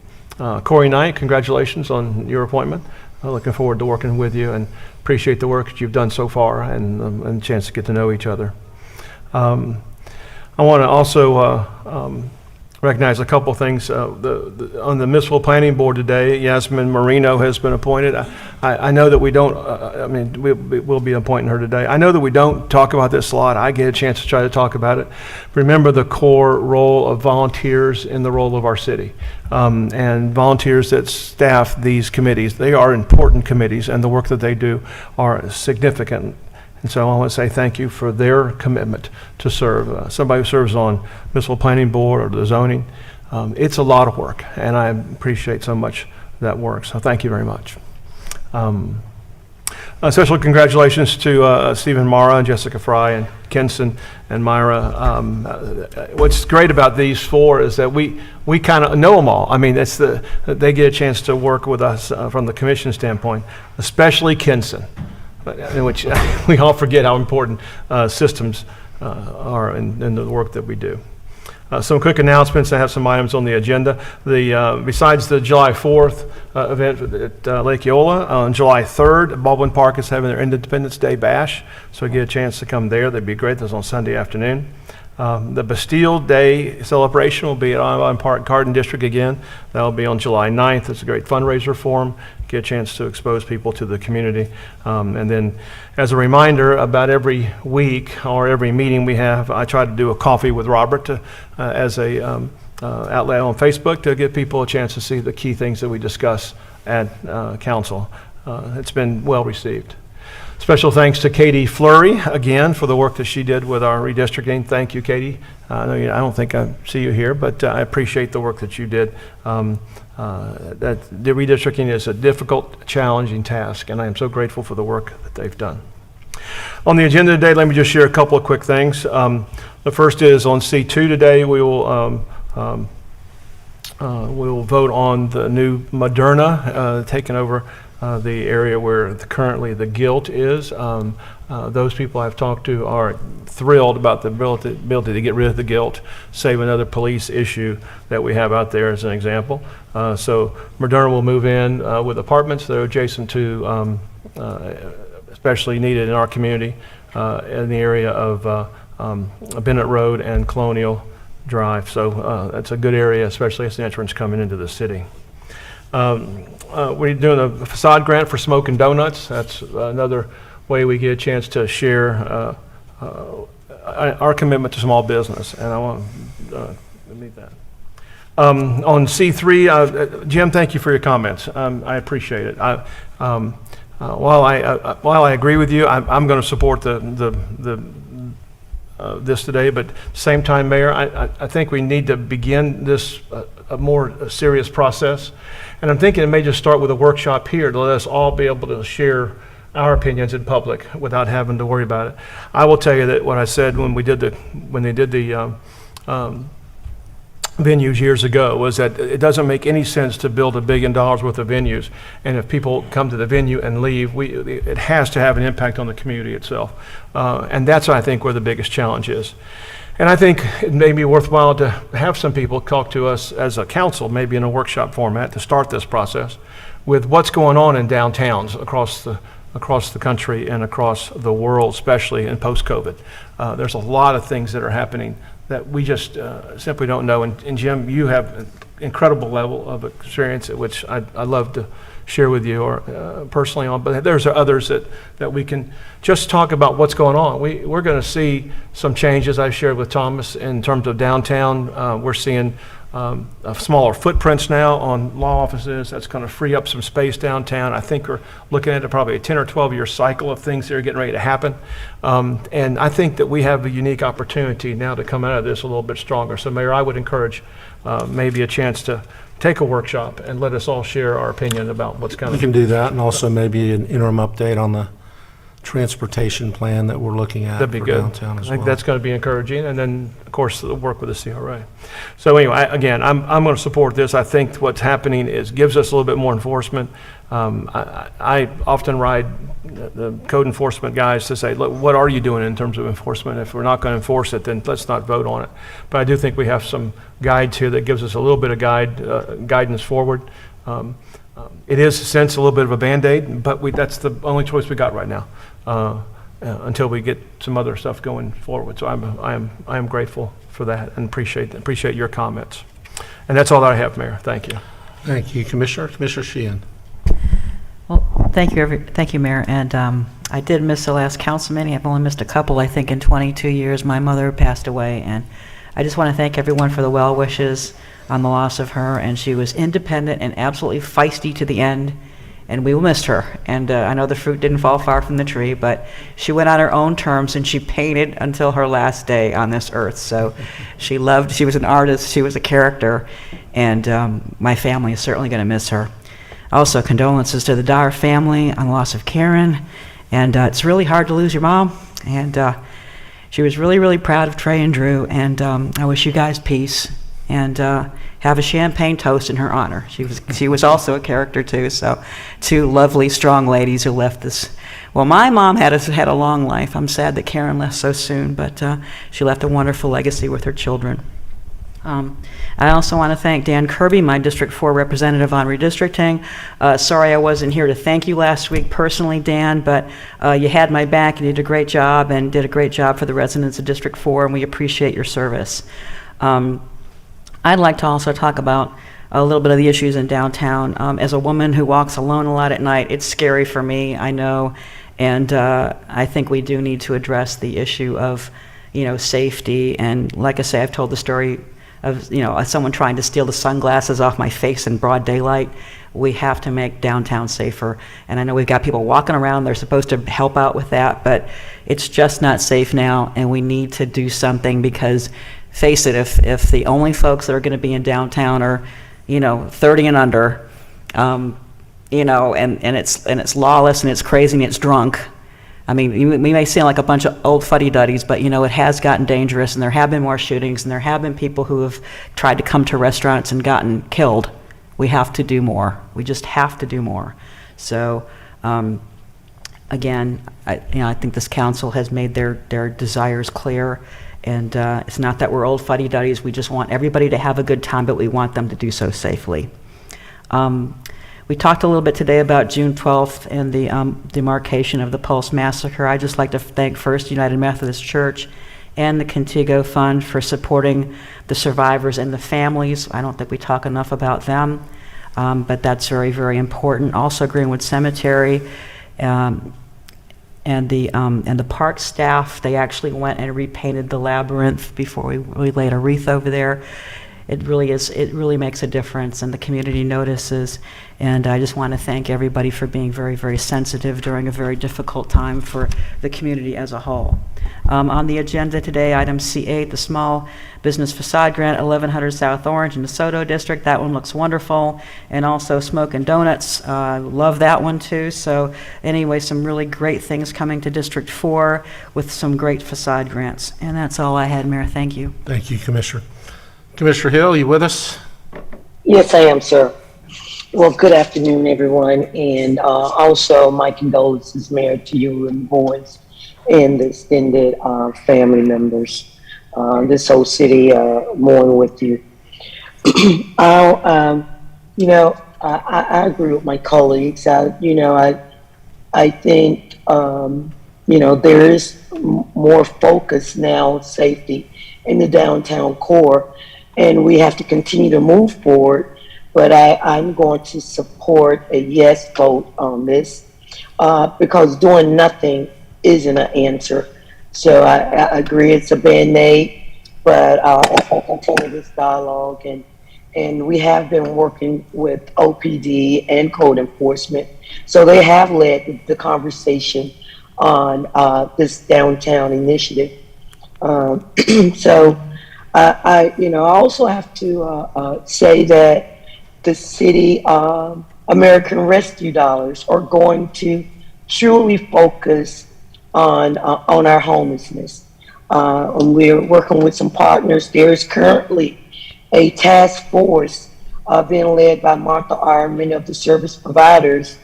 Corey Knight, congratulations on your appointment. Looking forward to working with you and appreciate the work that you've done so far and a chance to get to know each other. I want to also recognize a couple things. On the Municipal Planning Board today, Yasmin Marino has been appointed. I know that we don't, we'll be appointing her today. I know that we don't talk about this a lot. I get a chance to try to talk about it. Remember the core role of volunteers in the role of our city. And volunteers that staff these committees. They are important committees, and the work that they do are significant. And so I want to say thank you for their commitment to serve. Somebody who serves on Municipal Planning Board or the zoning, it's a lot of work, and I appreciate so much that work. So thank you very much. Special congratulations to Stephen Mara and Jessica Fry and Kenson and Myra. What's great about these four is that we kind of know them all. I mean, they get a chance to work with us from the commission standpoint, especially Kenson, in which we all forget how important systems are in the work that we do. Some quick announcements. I have some items on the agenda. Besides the July 4th event at Lake Eola, on July 3rd, Baldwin Park is having their Independence Day Bash, so get a chance to come there. That'd be great. That's on Sunday afternoon. The Bastille Day celebration will be at Baldwin Park Garden District again. That'll be on July 9th. It's a great fundraiser for them. Get a chance to expose people to the community. And then as a reminder, about every week or every meeting we have, I try to do a coffee with Robert as a outlet on Facebook to give people a chance to see the key things that we discuss at council. It's been well received. Special thanks to Katie Fleury again for the work that she did with our redistricting. Thank you, Katie. I don't think I see you here, but I appreciate the work that you did. The redistricting is a difficult, challenging task, and I am so grateful for the work that they've done. On the agenda today, let me just share a couple of quick things. The first is on C2 today. We will vote on the new Moderna taking over the area where currently the guilt is. Those people I've talked to are thrilled about the ability to get rid of the guilt, save another police issue that we have out there as an example. So Moderna will move in with apartments that are adjacent to, especially needed in our community, in the area of Bennett Road and Colonial Drive. So that's a good area, especially as the entrance coming into the city. We're doing a facade grant for Smoking Donuts. That's another way we get a chance to share our commitment to small business, and I want to leave that. On C3, Jim, thank you for your comments. I appreciate it. While I agree with you, I'm going to support this today, but at the same time, Mayor, I think we need to begin this a more serious process. And I'm thinking it may just start with a workshop here to let us all be able to share our opinions in public without having to worry about it. I will tell you that what I said when they did the venues years ago was that it doesn't make any sense to build $1 billion worth of venues, and if people come to the venue and leave, it has to have an impact on the community itself. And that's, I think, where the biggest challenge is. And I think it may be worthwhile to have some people talk to us as a council, maybe in a workshop format, to start this process with what's going on in downtowns across across the country and across the world, especially in post-COVID. There's a lot of things that are happening that we just simply don't know. And Jim, you have an incredible level of experience, which I'd love to share with you or personally on, but there's others that we can just talk about what's going on. We're going to see some changes I shared with Thomas in terms of downtown. We're seeing smaller footprints now on law offices. That's going to free up some space downtown. I think we're looking at probably a 10 or 12 year cycle of things that are getting ready to happen. And I think that we have a unique opportunity now to come out of this a little bit stronger. So Mayor, I would encourage maybe a chance to take a workshop and let us all share our opinion about what's coming. We can do that, and also maybe an interim update on the transportation plan that we're looking at That'd be for good. downtown as I think well. that's going to be encouraging, and then, of course, the work with the CRA. So anyway, again, I'm going to support this. I think what's happening gives us a little bit more enforcement. I often ride the code enforcement guys to say, look, what are you doing in terms of enforcement? If we're not going to enforce it, then let's not vote on it. But I do think we have some guides here that gives us a little bit of guidance forward. It is, in a sense, a little bit of a Band-Aid, but that's the only choice we got right now until we get some other stuff going forward. So I am grateful for that and appreciate your comments. And that's all that I have, Mayor. Thank you. Thank you, Commissioner. Commissioner Sheehan. Well, thank you, Mayor. And I did miss the last council meeting. I've only missed a couple, I think, in 22 years. My mother passed away, and I just want to thank everyone for the well wishes on the loss of her. And she was independent and absolutely feisty to the end, and we missed her. And I know the fruit didn't fall far from the tree, but she went on her own terms, and she painted until her last day on this earth. So she was an artist, she was a character, and my family is certainly going to miss her. Also, condolences to the Dyer family on the loss of Karen. And it's really hard to lose your mom. And she was really, really proud of Trey and Drew. And I wish you guys peace. And have a champagne toast in her honor. She was also a character, too. So, two lovely, strong ladies who left this. Well, my mom had a long life. I'm sad that Karen left so soon. But she left a wonderful legacy with her children. I also want to thank Dan Kirby, my District 4 representative on redistricting. Sorry I wasn't here to thank you last week personally, Dan, but you had my back and you did a great job and did a great job for the residents of District 4, and we appreciate your service. I'd like to also talk about a little bit of the issues in downtown. As a woman who walks alone a lot at night, it's scary for me, I know, and I think we do need to address the issue of, safety. And like I say, I've told the story of someone trying to steal the sunglasses off my face in broad daylight. We have to make downtown safer. And I know we've got people walking around, they're supposed to help out with that, but it's just not safe now, and we need to do something because, face it, if the only folks that are going to be in downtown are 30 and under, and it's lawless and it's crazy and it's drunk. I mean, we may seem like a bunch of old fuddy-duddies, but it has gotten dangerous, and there have been more shootings, and there have been people who have tried to come to restaurants and gotten killed. We have to do more. We just have to do more. So, again, I think this council has made their desires clear, and it's not that we're old fuddy-duddies. We just want everybody to have a good time, but we want them to do so safely. We talked a little bit today about June 12th and the demarcation of the Pulse Massacre. I'd just like to thank First United Methodist Church and the Contigo Fund for supporting the survivors and the families. I don't think we talk enough about them, but that's very, very important. Also, Greenwood Cemetery and the park staff, they actually went and repainted the labyrinth before we laid a wreath over there. It really makes a difference, and the community notices. And I just want to thank everybody for being very, very sensitive during a very difficult time for the community as a whole. On the agenda today, item C8, the small business facade grant, 1100 South Orange in the Soto District. That one looks wonderful. And also Smoke and Donuts, love that one too. So anyway, some really great things coming to District 4 with some great facade grants. And that's all I had, Mayor. Thank you. Thank you, Commissioner. Commissioner Hill, you with us? Yes, I am, sir. Well, good afternoon, everyone. And also my condolences, Mayor, to you and boys and the extended family members. This whole city mourn with you. I agree with my colleagues. I I think, there is more focus now on safety in the downtown core, and we have to continue to move forward. But I'm going to support a yes vote on this because doing nothing isn't an answer. So I agree it's a Band-Aid, but if I continue this dialogue, and we have been working with OPD and code enforcement, so they have led the conversation on this downtown initiative. So I also have to say that the city American Rescue dollars are going to truly focus on our homelessness. And we're working with some partners. There is currently a task force being led by Martha Ironman of the service providers.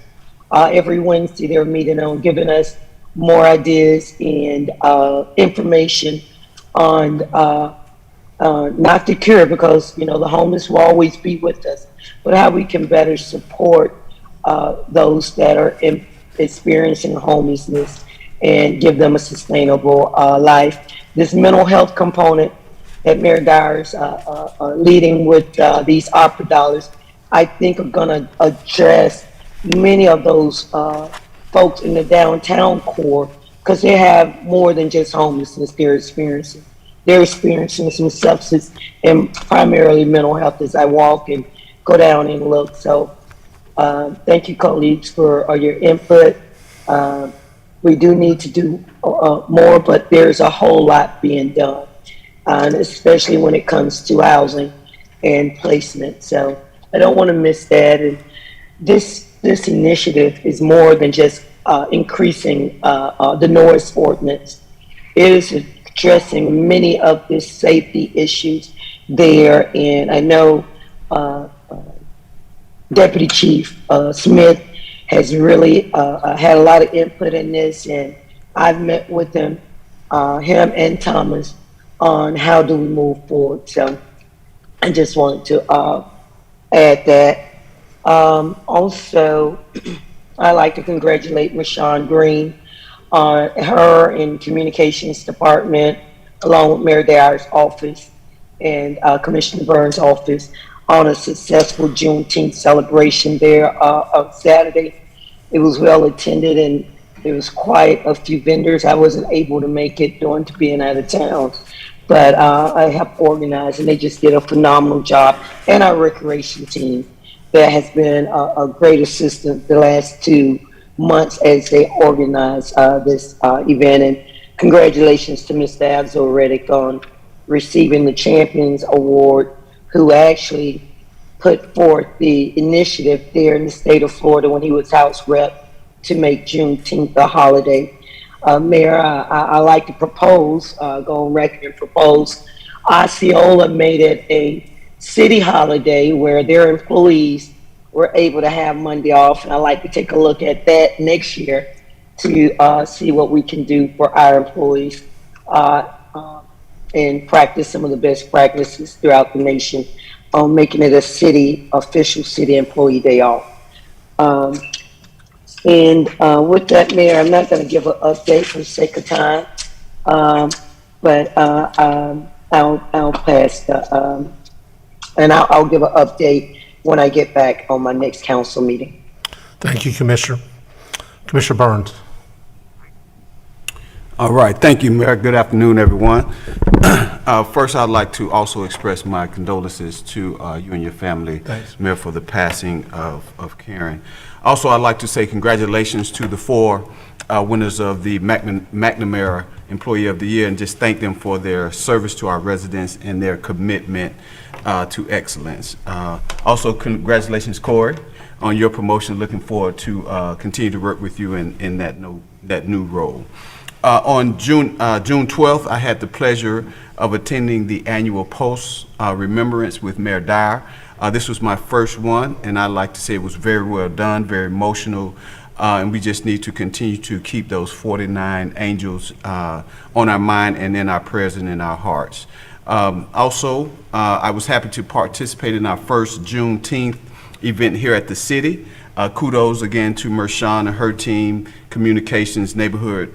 Every Wednesday, they're meeting on giving us more ideas and information on not the cure, because the homeless will always be with us, but how we can better support those that are experiencing homelessness and give them a sustainable life. This mental health component that Mayor Dyer's leading with these opera dollars, I think are going to address many of those folks in the downtown core, because they have more than just homelessness they're experiencing. They're experiencing some substance and primarily mental health as I walk and go down and look. So thank you, colleagues, for your input. We do need to do more, but there's a whole lot being done, and especially when it comes to housing and placement. So I don't want to miss that. And this initiative is more than just increasing the noise ordinance. It is addressing many of the safety issues there, and I know Deputy Chief Smith has really had a lot of input in this, and I've met with him and Thomas on how do we move forward. So I just wanted to add that. Also, I'd like to congratulate Rashawn Green on her in communications department, along with Mayor Dyer's office and Commissioner Burns' office, on a successful Juneteenth celebration there on Saturday. It was well attended, and there was quite a few vendors. I wasn't able to make it due to being out of town, but I helped organize, and they just did a phenomenal job. And our recreation team that has been a great assistant the last 2 months as they organize this event. And congratulations to Mr. Abzal Reddick on receiving the Champions Award, who actually put forth the initiative there in the state of Florida when he was House Rep to make Juneteenth a holiday. Mayor, I like to propose, go on record and propose, Osceola made it a city holiday where their employees were able to have Monday off, and I'd like to take a look at that next year to see what we can do for our employees and practice some of the best practices throughout the nation on making it a official city employee day off. And with that, Mayor, I'm not going to give an update for the sake of time, but I'll pass the, and I'll give an update when I get back on my next council meeting. Thank you, Commissioner. Commissioner Burns. All right, thank you, Mayor. Good afternoon, everyone. First, I'd like to also express my condolences to you and your family, Thanks. Mayor, for the passing of Karen. Also, I'd like to say congratulations to the 4 winners of the McNamara Employee of the Year, and just thank them for their service to our residents and their commitment to excellence. Also, congratulations, Corey, on your promotion. Looking forward to continue to work with you in that new role. On June 12th, I had the pleasure of attending the annual Post Remembrance with Mayor Dyer. This was my first one, and I'd like to say it was very well done, very emotional, and we just need to continue to keep those 49 angels on our mind and in our prayers and in our hearts. Also, I was happy to participate in our first Juneteenth event here at the city. Kudos again to Mershawn and her team, communications, neighborhood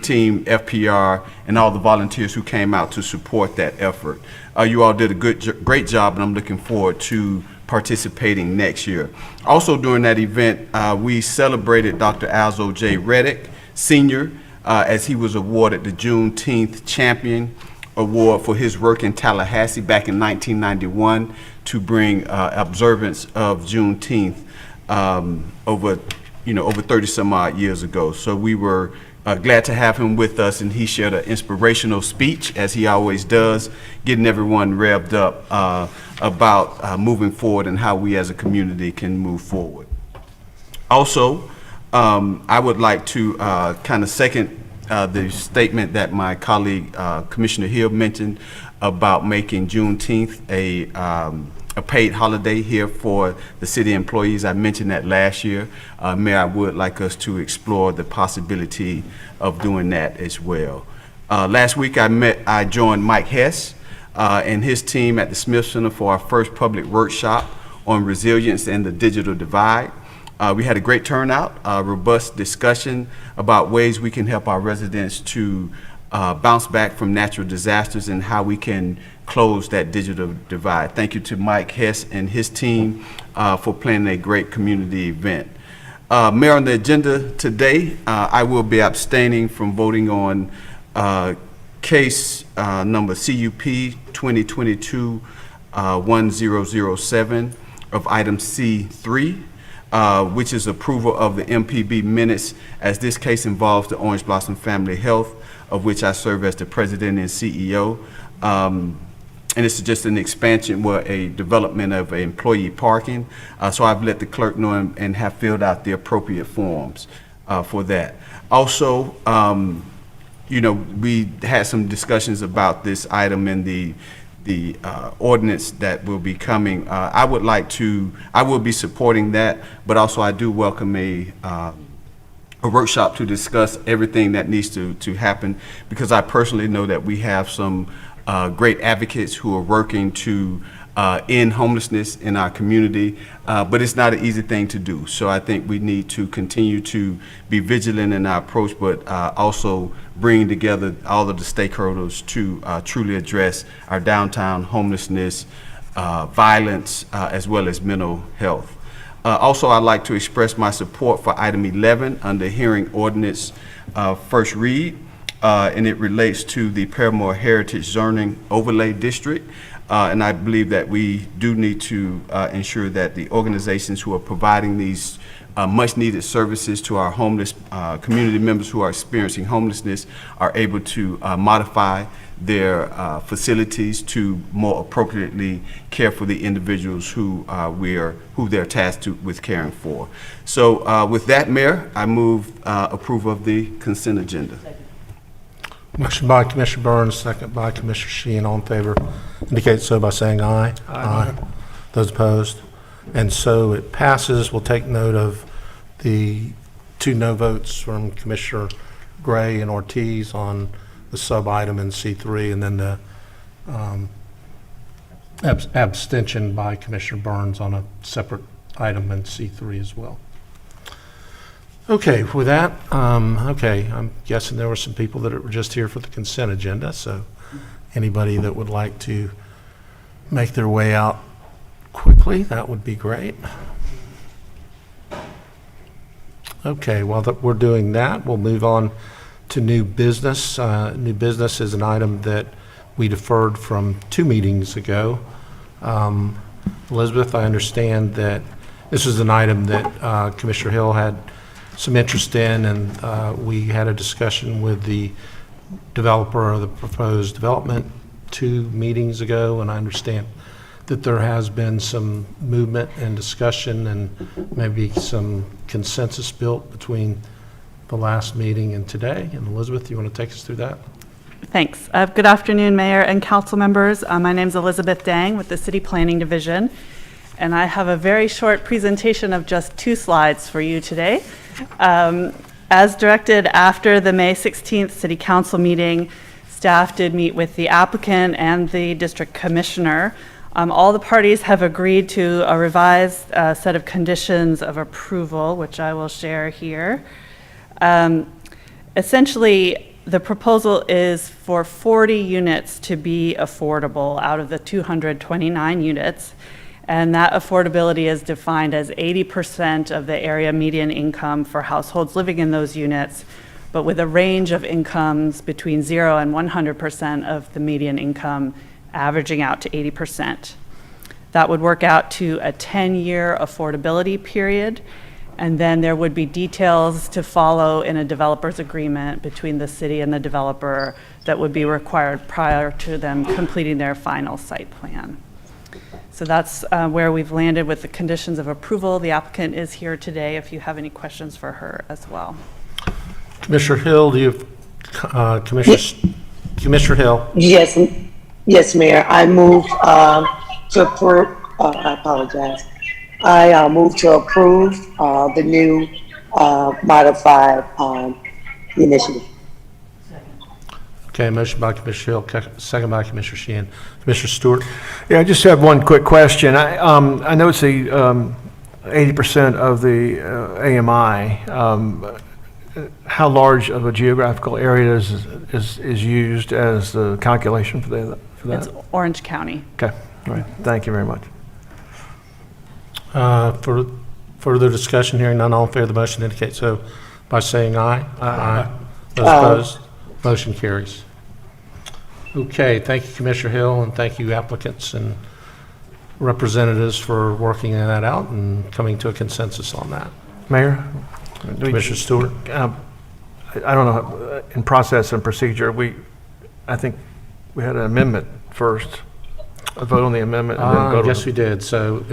team, FPR, and all the volunteers who came out to support that effort. You all did a great job, and I'm looking forward to participating next year. Also during that event, we celebrated Dr. Alzo J. Reddick, Sr., as he was awarded the Juneteenth Champion Award for his work in Tallahassee back in 1991 to bring observance of Juneteenth over 30 some odd years ago. So we were glad to have him with us, and he shared an inspirational speech, as he always does, getting everyone revved up about moving forward and how we as a community can move forward. Also, I would like to kind of second the statement that my colleague Commissioner Hill mentioned about making Juneteenth a paid holiday here for the city employees. I mentioned that last year. Mayor, I would like us to explore the possibility of doing that as well. Last week I joined Mike Hess and his team at the Smith Center for our first public workshop on resilience and the digital divide. We had a great turnout, robust discussion about ways we can help our residents to bounce back from natural disasters and how we can close that digital divide. Thank you to Mike Hess and his team for planning a great community event. Mayor, on the agenda today, I will be abstaining from voting on case number CUP 2022-1007 of item C3, which is approval of the MPB minutes, as this case involves the Orange Blossom Family Health, of which I serve as the president and CEO. And this is just an expansion, a development of employee parking. So I've let the clerk know and have filled out the appropriate forms for that. Also, we had some discussions about this item in the ordinance that will be coming. I will be supporting that, but also I do welcome a workshop to discuss everything that needs to happen, because I personally know that we have some great advocates who are working to end homelessness in our community, but it's not an easy thing to do. So I think we need to continue to be vigilant in our approach, but also bringing together all of the stakeholders to truly address our downtown homelessness, violence, as well as mental health. Also, I'd like to express my support for item 11 under hearing ordinance first read, and it relates to the Paramore Heritage Zoning Overlay District. And I believe that we do need to ensure that the organizations who are providing these much needed services to our homeless community members who are experiencing homelessness are able to modify their facilities to more appropriately care for the individuals who they're tasked with caring for. So with that, Mayor, I move approval of the consent agenda. Motion by Commissioner Burns, second by Commissioner Sheehan. All in favor indicate so by saying aye. Aye. Those opposed? And so it passes. We'll take note of the 2 no votes from Commissioner Gray and Ortiz on the sub-item in C3, and then the abstention by Commissioner Burns on a separate item in C3 as well. Okay, with that, I'm guessing there were some people that were just here for the consent agenda, so anybody that would like to make their way out quickly, that would be great. Okay, while we're doing that, we'll move on to new business. New business is an item that we deferred from 2 meetings ago. Elizabeth, I understand that this is an item that Commissioner Hill had some interest in, and we had a discussion with the developer of the proposed development 2 meetings ago, and I understand that there has been some movement and discussion and maybe some consensus built between the last meeting and today. And Elizabeth, you want to take us through that? Thanks. Good afternoon, Mayor and council members. My name is Elizabeth Dang with the City Planning Division, and I have a very short presentation of just 2 slides for you today. As directed after the May 16th City Council meeting, staff did meet with the applicant and the district commissioner All the parties have agreed to a revised set of conditions of approval, which I will share here. Essentially, the proposal is for 40 units to be affordable out of the 229 units, and that affordability is defined as 80% of the area median income for households living in those units, but with a range of incomes between 0 and 100% of the median income, averaging out to 80%. That would work out to a 10-year affordability period, and then there would be details to follow in a developer's agreement between the city and the developer that would be required prior to them completing their final site plan. So that's where we've landed with the conditions of approval. The applicant is here today if you have any questions for her as well. Commissioner Hill, do you have, Commissioner Hill? Yes, Mayor. I move to approve, I apologize. I move to approve the new modified initiative. Okay, motion by Commissioner Hill, second by Commissioner Sheehan. Commissioner Stewart? Yeah, I just have one quick question. I noticed the 80% of the AMI. How large of a geographical area is used as the calculation for that? It's Orange County. Okay, all right. Thank you very much. For further discussion, hearing none, all in favor of the motion indicate so by saying aye. Aye. Those opposed, motion carries. Okay, thank you, Commissioner Hill, and thank you, applicants and representatives, for working that out and coming to a consensus on that. Mayor? Commissioner Stewart? I don't know, in process and procedure, I think we had an amendment first, a vote on the amendment. And then vote yes, we did. So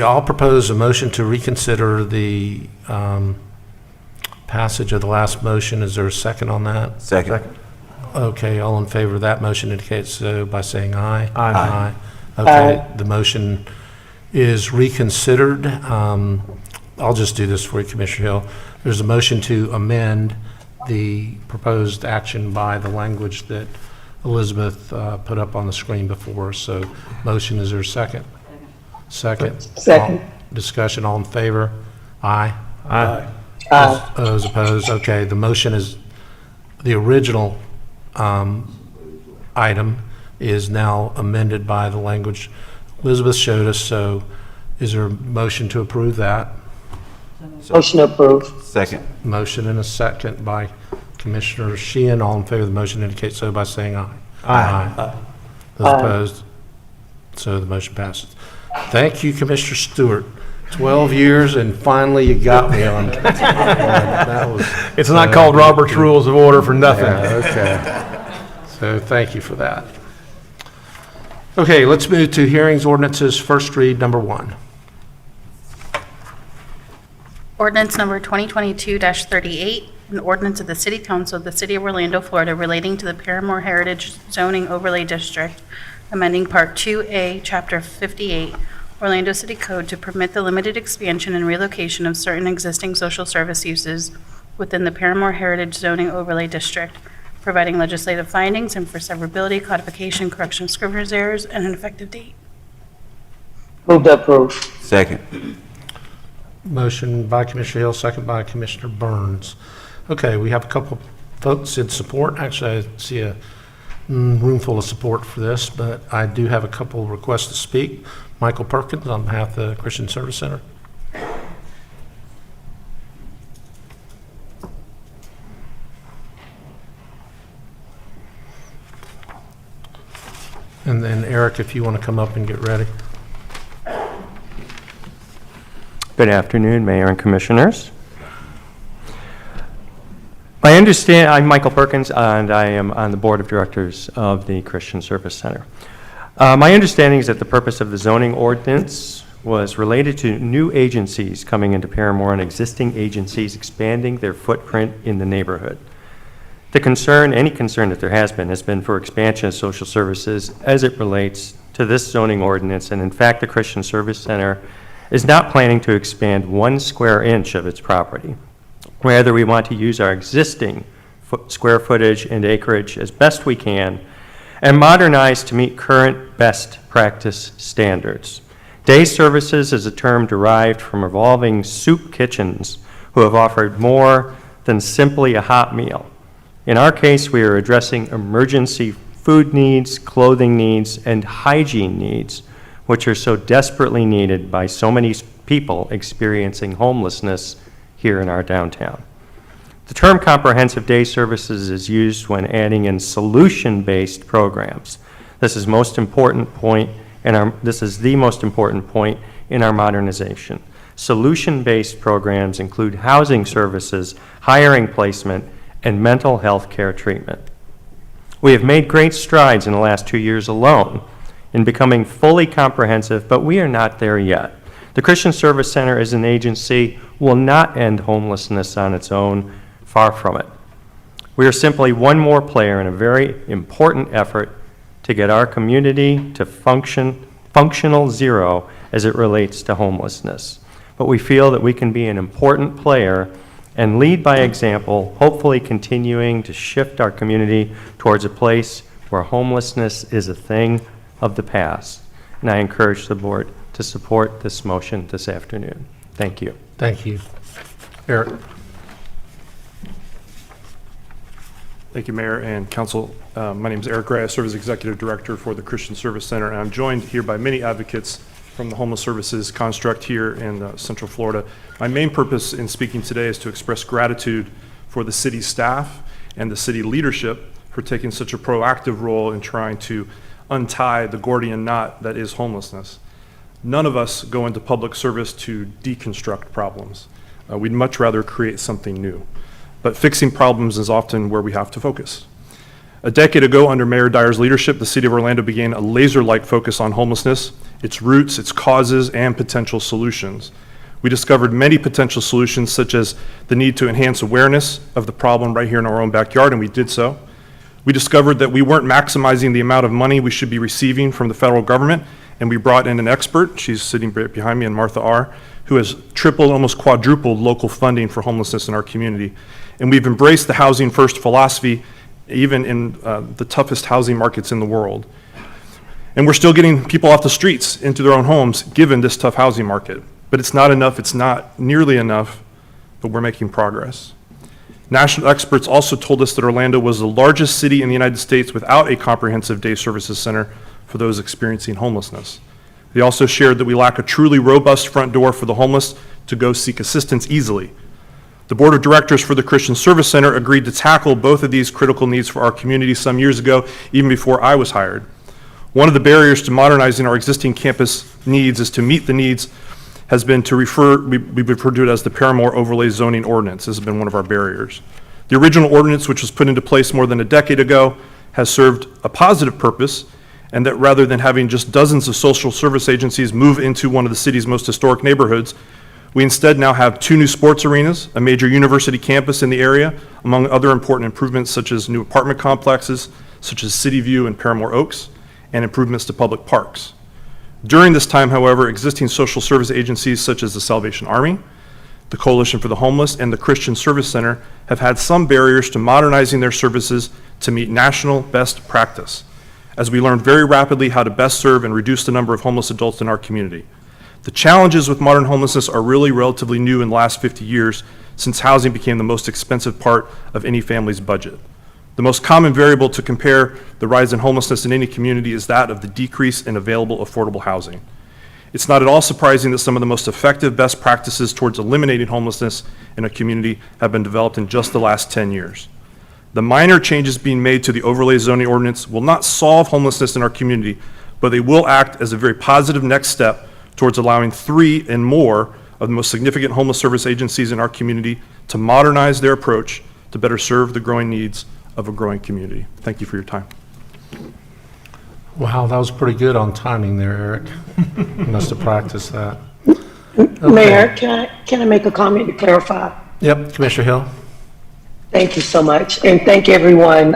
I'll propose a motion to reconsider the passage of the last motion. Is there a second on that? Second. Okay, all in favor of that motion indicate so by saying aye. Aye. Okay, the motion is reconsidered. I'll just do this for you, Commissioner Hill. There's a motion to amend the proposed action by the language that Elizabeth put up on the screen before. So motion, is there a second? Second. Discussion, all in favor? Aye. Aye. Those opposed? Okay, the motion is, the original item is now amended by the language Elizabeth showed us. So is there a motion to approve that? Motion approved. Second. Motion and a second by Commissioner Sheehan. All in favor of the motion indicate so by saying aye. Aye. Those opposed? So the motion passes. Thank you, Commissioner Stewart. 12 years and finally you got me on. That was. It's not called Robert's Rules of Order for nothing. Yeah, okay. So thank you for that. Okay, let's move to hearings, ordinances, first read, number 1. Ordinance number 2022-38, an ordinance of the City Council of the City of Orlando, Florida, relating to the Paramore Heritage Zoning Overlay District, amending Part 2A, Chapter 58, Orlando City Code to permit the limited expansion and relocation of certain existing social service uses within the Paramore Heritage Zoning Overlay District, providing legislative findings and for severability, codification, correction of scrivener's errors, and an effective date. Move to approve. Second. Motion by Commissioner Hill, second by Commissioner Burns. Okay, we have a couple votes in support. Actually, I see a room full of support for this, but I do have a couple requests to speak. Michael Perkins on behalf of the Christian Service Center. And then Eric, if you want to come up and get ready. Good afternoon, Mayor and Commissioners. I'm Michael Perkins, and I am on the Board of Directors of the Christian Service Center. My understanding is that the purpose of the zoning ordinance was related to new agencies coming into Paramore and existing agencies expanding their footprint in the neighborhood. Any concern that there has been for expansion of social services as it relates to this zoning ordinance, and in fact, the Christian Service Center is not planning to expand 1 square inch of its property. Rather, we want to use our existing square footage and acreage as best we can and modernized to meet current best practice standards. Day services is a term derived from revolving soup kitchens who have offered more than simply a hot meal. In our case, we are addressing emergency food needs, clothing needs, and hygiene needs, which are so desperately needed by so many people experiencing homelessness here in our downtown. The term comprehensive day services is used when adding in solution-based programs. This is the most important point in our modernization. Solution-based programs include housing services, hiring placement, and mental health care treatment. We have made great strides in the last 2 years alone in becoming fully comprehensive, but we are not there yet. The Christian Service Center as an agency will not end homelessness on its own, far from it. We are simply one more player in a very important effort to get our community to functional zero as it relates to homelessness. But we feel that we can be an important player and lead by example, hopefully continuing to shift our community towards a place where homelessness is a thing of the past. And I encourage the board to support this motion this afternoon. Thank you. Thank you. Eric. Thank you, Mayor and Council. My name is Eric Gray. I serve as Executive Director for the Christian Service Center, and I'm joined here by many advocates from the homeless services construct here in Central Florida. My main purpose in speaking today is to express gratitude for the city staff and the city leadership for taking such a proactive role in trying to untie the Gordian knot that is homelessness. None of us go into public service to deconstruct problems. We'd much rather create something new. But fixing problems is often where we have to focus. A decade ago, under Mayor Dyer's leadership, the City of Orlando began a laser-like focus on homelessness, its roots, its causes, and potential solutions. We discovered many potential solutions, such as the need to enhance awareness of the problem right here in our own backyard, and we did so. We discovered that we weren't maximizing the amount of money we should be receiving from the federal government, and we brought in an expert, she's sitting right behind me, and Martha R., who has tripled, almost quadrupled local funding for homelessness in our community. And we've embraced the housing first philosophy, even in the toughest housing markets in the world. And we're still getting people off the streets into their own homes, given this tough housing market. But it's not enough, it's not nearly enough, but we're making progress. National experts also told us that Orlando was the largest city in the United States without a comprehensive day services center for those experiencing homelessness. They also shared that we lack a truly robust front door for the homeless to go seek assistance easily. The board of directors for the Christian Service Center agreed to tackle both of these critical needs for our community some years ago, even before I was hired. One of the barriers to modernizing our existing campus needs is to meet the needs has been to we refer to it as the Paramore Overlay Zoning Ordinance. This has been one of our barriers. The original ordinance, which was put into place more than a decade ago, has served a positive purpose, and that rather than having just dozens of social service agencies move into one of the city's most historic neighborhoods, we instead now have 2 new sports arenas, a major university campus in the area, among other important improvements such as new apartment complexes, such as City View and Paramore Oaks, and improvements to public parks. During this time, however, existing social service agencies such as the Salvation Army, the Coalition for the Homeless, and the Christian Service Center have had some barriers to modernizing their services to meet national best practice, as we learned very rapidly how to best serve and reduce the number of homeless adults in our community. The challenges with modern homelessness are really relatively new in the last 50 years, since housing became the most expensive part of any family's budget. The most common variable to compare the rise in homelessness in any community is that of the decrease in available affordable housing. It's not at all surprising that some of the most effective best practices towards eliminating homelessness in a community have been developed in just the last 10 years. The minor changes being made to the overlay zoning ordinance will not solve homelessness in our community, but they will act as a very positive next step towards allowing 3 and more of the most significant homeless service agencies in our community to modernize their approach to better serve the growing needs of a growing community. Thank you for your time. Wow, that was pretty good on timing there, Eric. You must have practiced that. Okay. Mayor, can I make a comment to clarify? Yep, Commissioner Hill. Thank you so much. And thank everyone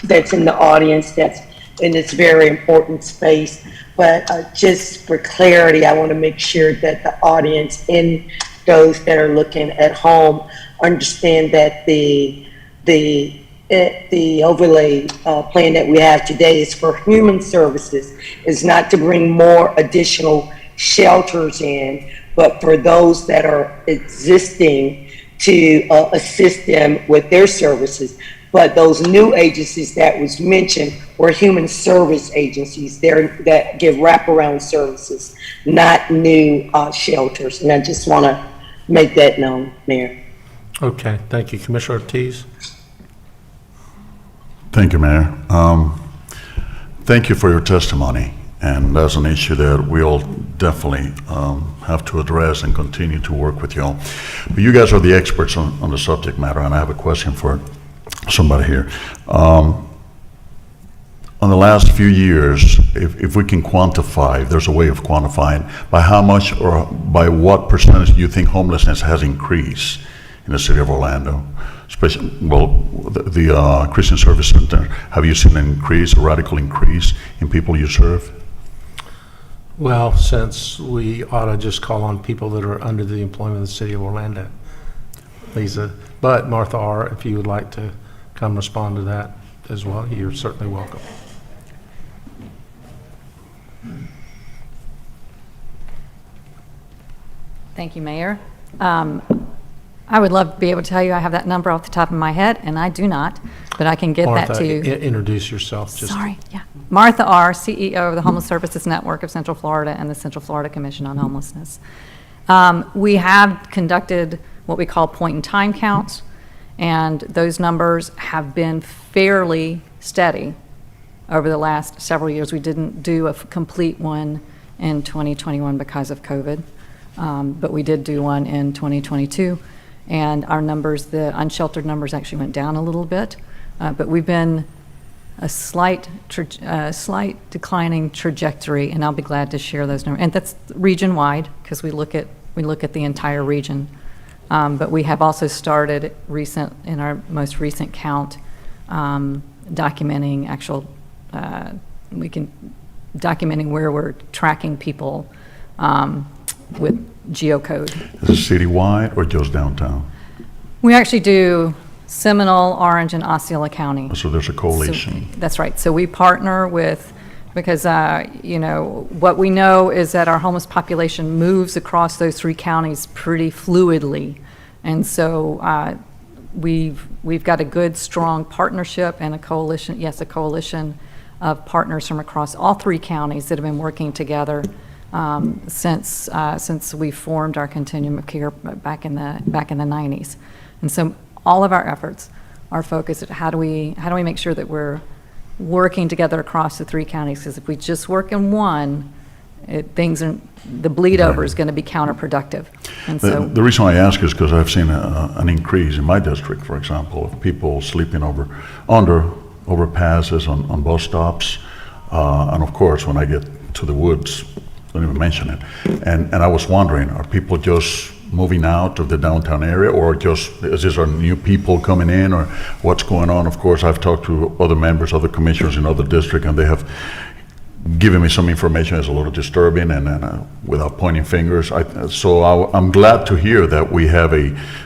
that's in the audience that's in this very important space. But just for clarity, I want to make sure that the audience and those that are looking at home understand that the the overlay plan that we have today is for human services, is not to bring more additional shelters in, but for those that are existing to assist them with their services. But those new agencies that was mentioned were human service agencies that give wraparound services, not new shelters. And I just want to make that known, Mayor. Okay, thank you. Commissioner Ortiz? Thank you, Mayor. Thank you for your testimony. And that's an issue that we'll definitely have to address and continue to work with you all. But you guys are the experts on the subject matter, and I have a question for somebody here. On the last few years, if we can quantify, if there's a way of quantifying, by how much or by what percentage do you think homelessness has increased in the city of Orlando? Especially, well, the Christian Service Center, have you seen an increase, a radical increase in people you serve? Well, since we ought to just call on people that are under the employment of the city of Orlando. Lisa, but Martha R., if you would like to come respond to that as well, you're certainly welcome. Thank you, Mayor. I would love to be able to tell you I have that number off the top of my head, and I do not, but I can get Martha, that to you. Introduce yourself. Sorry, yeah. Martha R., CEO of the Homeless Services Network of Central Florida and the Central Florida Commission on Homelessness. We have conducted what we call point-in-time counts, and those numbers have been fairly steady over the last several years. We didn't do a complete one in 2021 because of COVID, but we did do one in 2022. And our numbers, the unsheltered numbers actually went down a little bit, but we've been a slight declining trajectory, and I'll be glad to share those numbers. And that's region-wide, because we look at the entire region. But we have also started in our most recent count, documenting documenting where we're tracking people with geocode. Is it citywide or just downtown? We actually do Seminole, Orange, and Osceola County. So there's a coalition. So, that's right. So we partner with, because what we know is that our homeless population moves across those three counties pretty fluidly, and so we've got a good, strong partnership and a coalition of partners from across all three counties that have been working together since we formed our continuum of care back in the 90s. And so all of our efforts are focused at how do we make sure that we're working together across the three counties, because if we just work in one, the bleed over is going to be counterproductive. And so the reason I ask is because I've seen an increase in my district, for example, of people sleeping under overpasses on bus stops, and of course when I get to the woods, don't even mention it. And I was wondering, are people just moving out of the downtown area, or is these are new people coming in, or what's going on? Of course, I've talked to other members, other commissioners in other districts, and they have given me some information that's a little disturbing, and without pointing fingers. I'm glad to hear that we have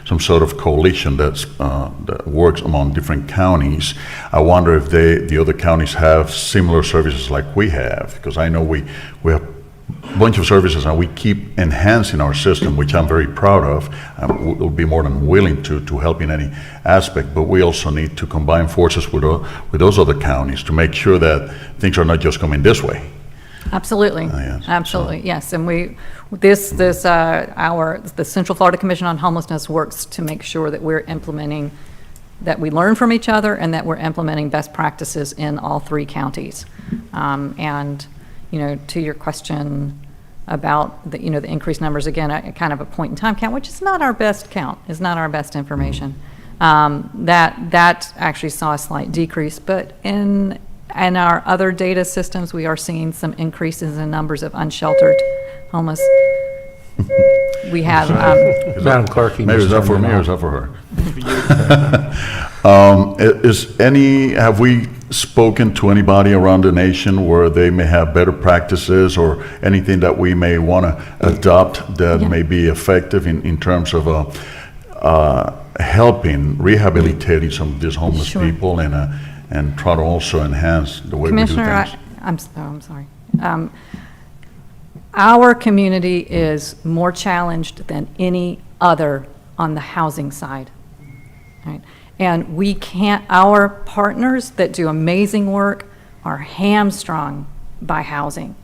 some sort of coalition that works among different counties. I wonder if the other counties have similar services like we have, because I know we have a bunch of services and we keep enhancing our system, which I'm very proud of, and we'll be more than willing to help in any aspect, but we also need to combine forces with those other counties to make sure that things are not just coming this way. Absolutely, Yes. absolutely, yes. And the Central Florida Commission on Homelessness works to make sure that we're implementing, that we learn from each other, and that we're implementing best practices in all three counties. And to your question about the increased numbers, again, kind of a point-in-time count, which is not our best count, is not our best information. That actually saw a slight decrease, but in our other data systems, we are seeing some increases in numbers of unsheltered homeless. We have. Madam Clerk, Mayor, is that for me or is that for her? Have we spoken to anybody around the nation where they may have better practices or anything that we may want to adopt that may be effective in terms of helping, rehabilitating some of these homeless Sure. people and try to also enhance the way we do Commissioner, things. I'm sorry. Our community is more challenged than any other on the housing side. Right? And we can't, our partners that do amazing work are hamstrung by housing.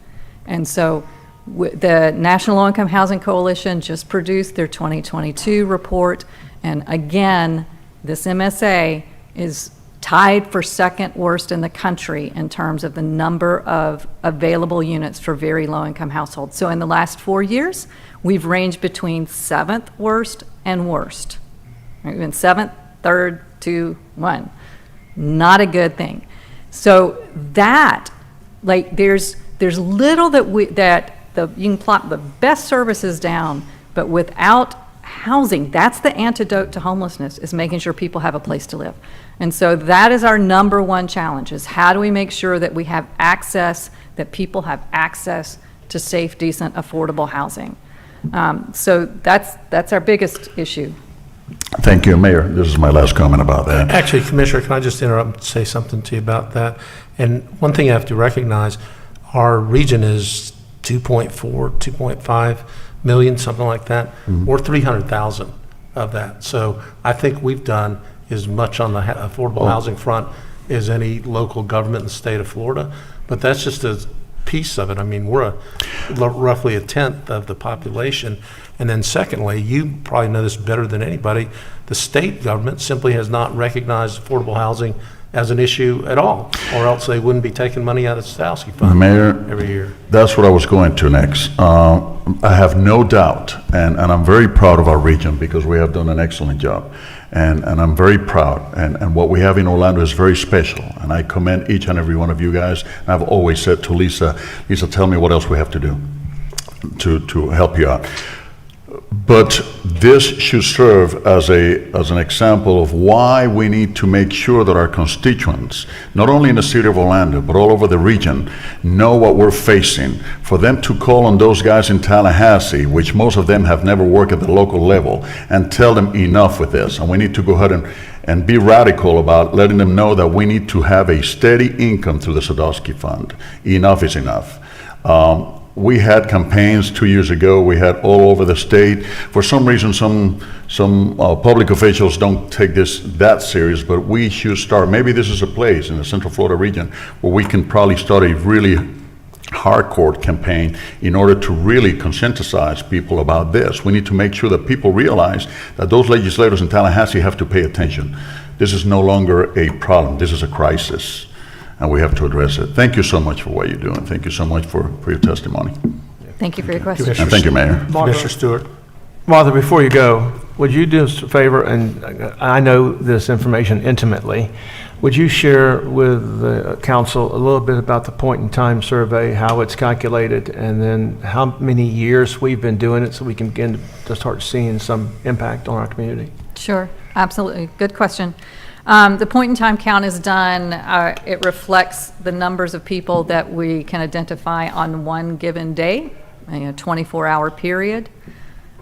And so the National Low Income Housing Coalition just produced their 2022 report. And again, this MSA is tied for second worst in the country in terms of the number of available units for very low income households. So in the last 4 years, we've ranged between 7th worst and worst. Right? We've been 7th, 3rd, 2, 1. Not a good thing. So that, like, there's little you can plot the best services down, but without housing, that's the antidote to homelessness, is making sure people have a place to live. And so that is our number one challenge, is how do we make sure that we have access, that people have access to safe, decent, affordable housing. So that's our biggest issue. Thank you, Mayor. This is my last comment about that. Actually, Commissioner, can I just interrupt and say something to you about that? And one thing you have to recognize, our region is 2.4, 2.5 million, something like that. We're 300,000 of that. So I think we've done as much on the affordable housing front as any local government in the state of Florida. But that's just a piece of it. I mean, we're roughly 1/10 of the population. And then secondly, you probably know this better than anybody, the state government simply has not recognized affordable housing as an issue at all, or else they wouldn't be taking money out of the Stowski Fund Mayor, every year. That's what I was going to next. I have no doubt, and I'm very proud of our region because we have done an excellent job. And I'm very proud. And what we have in Orlando is very special. And I commend each and every one of you guys. And I've always said to Lisa, tell me what else we have to do to help you out. But this should serve as an example of why we need to make sure that our constituents, not only in the city of Orlando, but all over the region, know what we're facing. For them to call on those guys in Tallahassee, which most of them have never worked at the local level, and tell them enough with this. And we need to go ahead and be radical about letting them know that we need to have a steady income through the Sadowski Fund. Enough is enough. We had campaigns 2 years ago. We had all over the state. For some reason, some public officials don't take this that serious, but we should start. Maybe this is a place in the Central Florida region where we can probably start a really hardcore campaign in order to really conscientize people about this. We need to make sure that people realize that those legislators in Tallahassee have to pay attention. This is no longer a problem. This is a crisis. And we have to address it. Thank you so much for what you're doing. Thank you so much for your testimony. Thank you for your question. And thank you, Mayor. Commissioner Stewart. Martha, before you go, would you do us a favor, and I know this information intimately, would you share with the council a little bit about the point-in-time survey, how it's calculated, and then how many years we've been doing it so we can begin to start seeing some impact on our community? Sure, absolutely. Good question. The point-in-time count is done. It reflects the numbers of people that we can identify on one given day, a 24-hour period.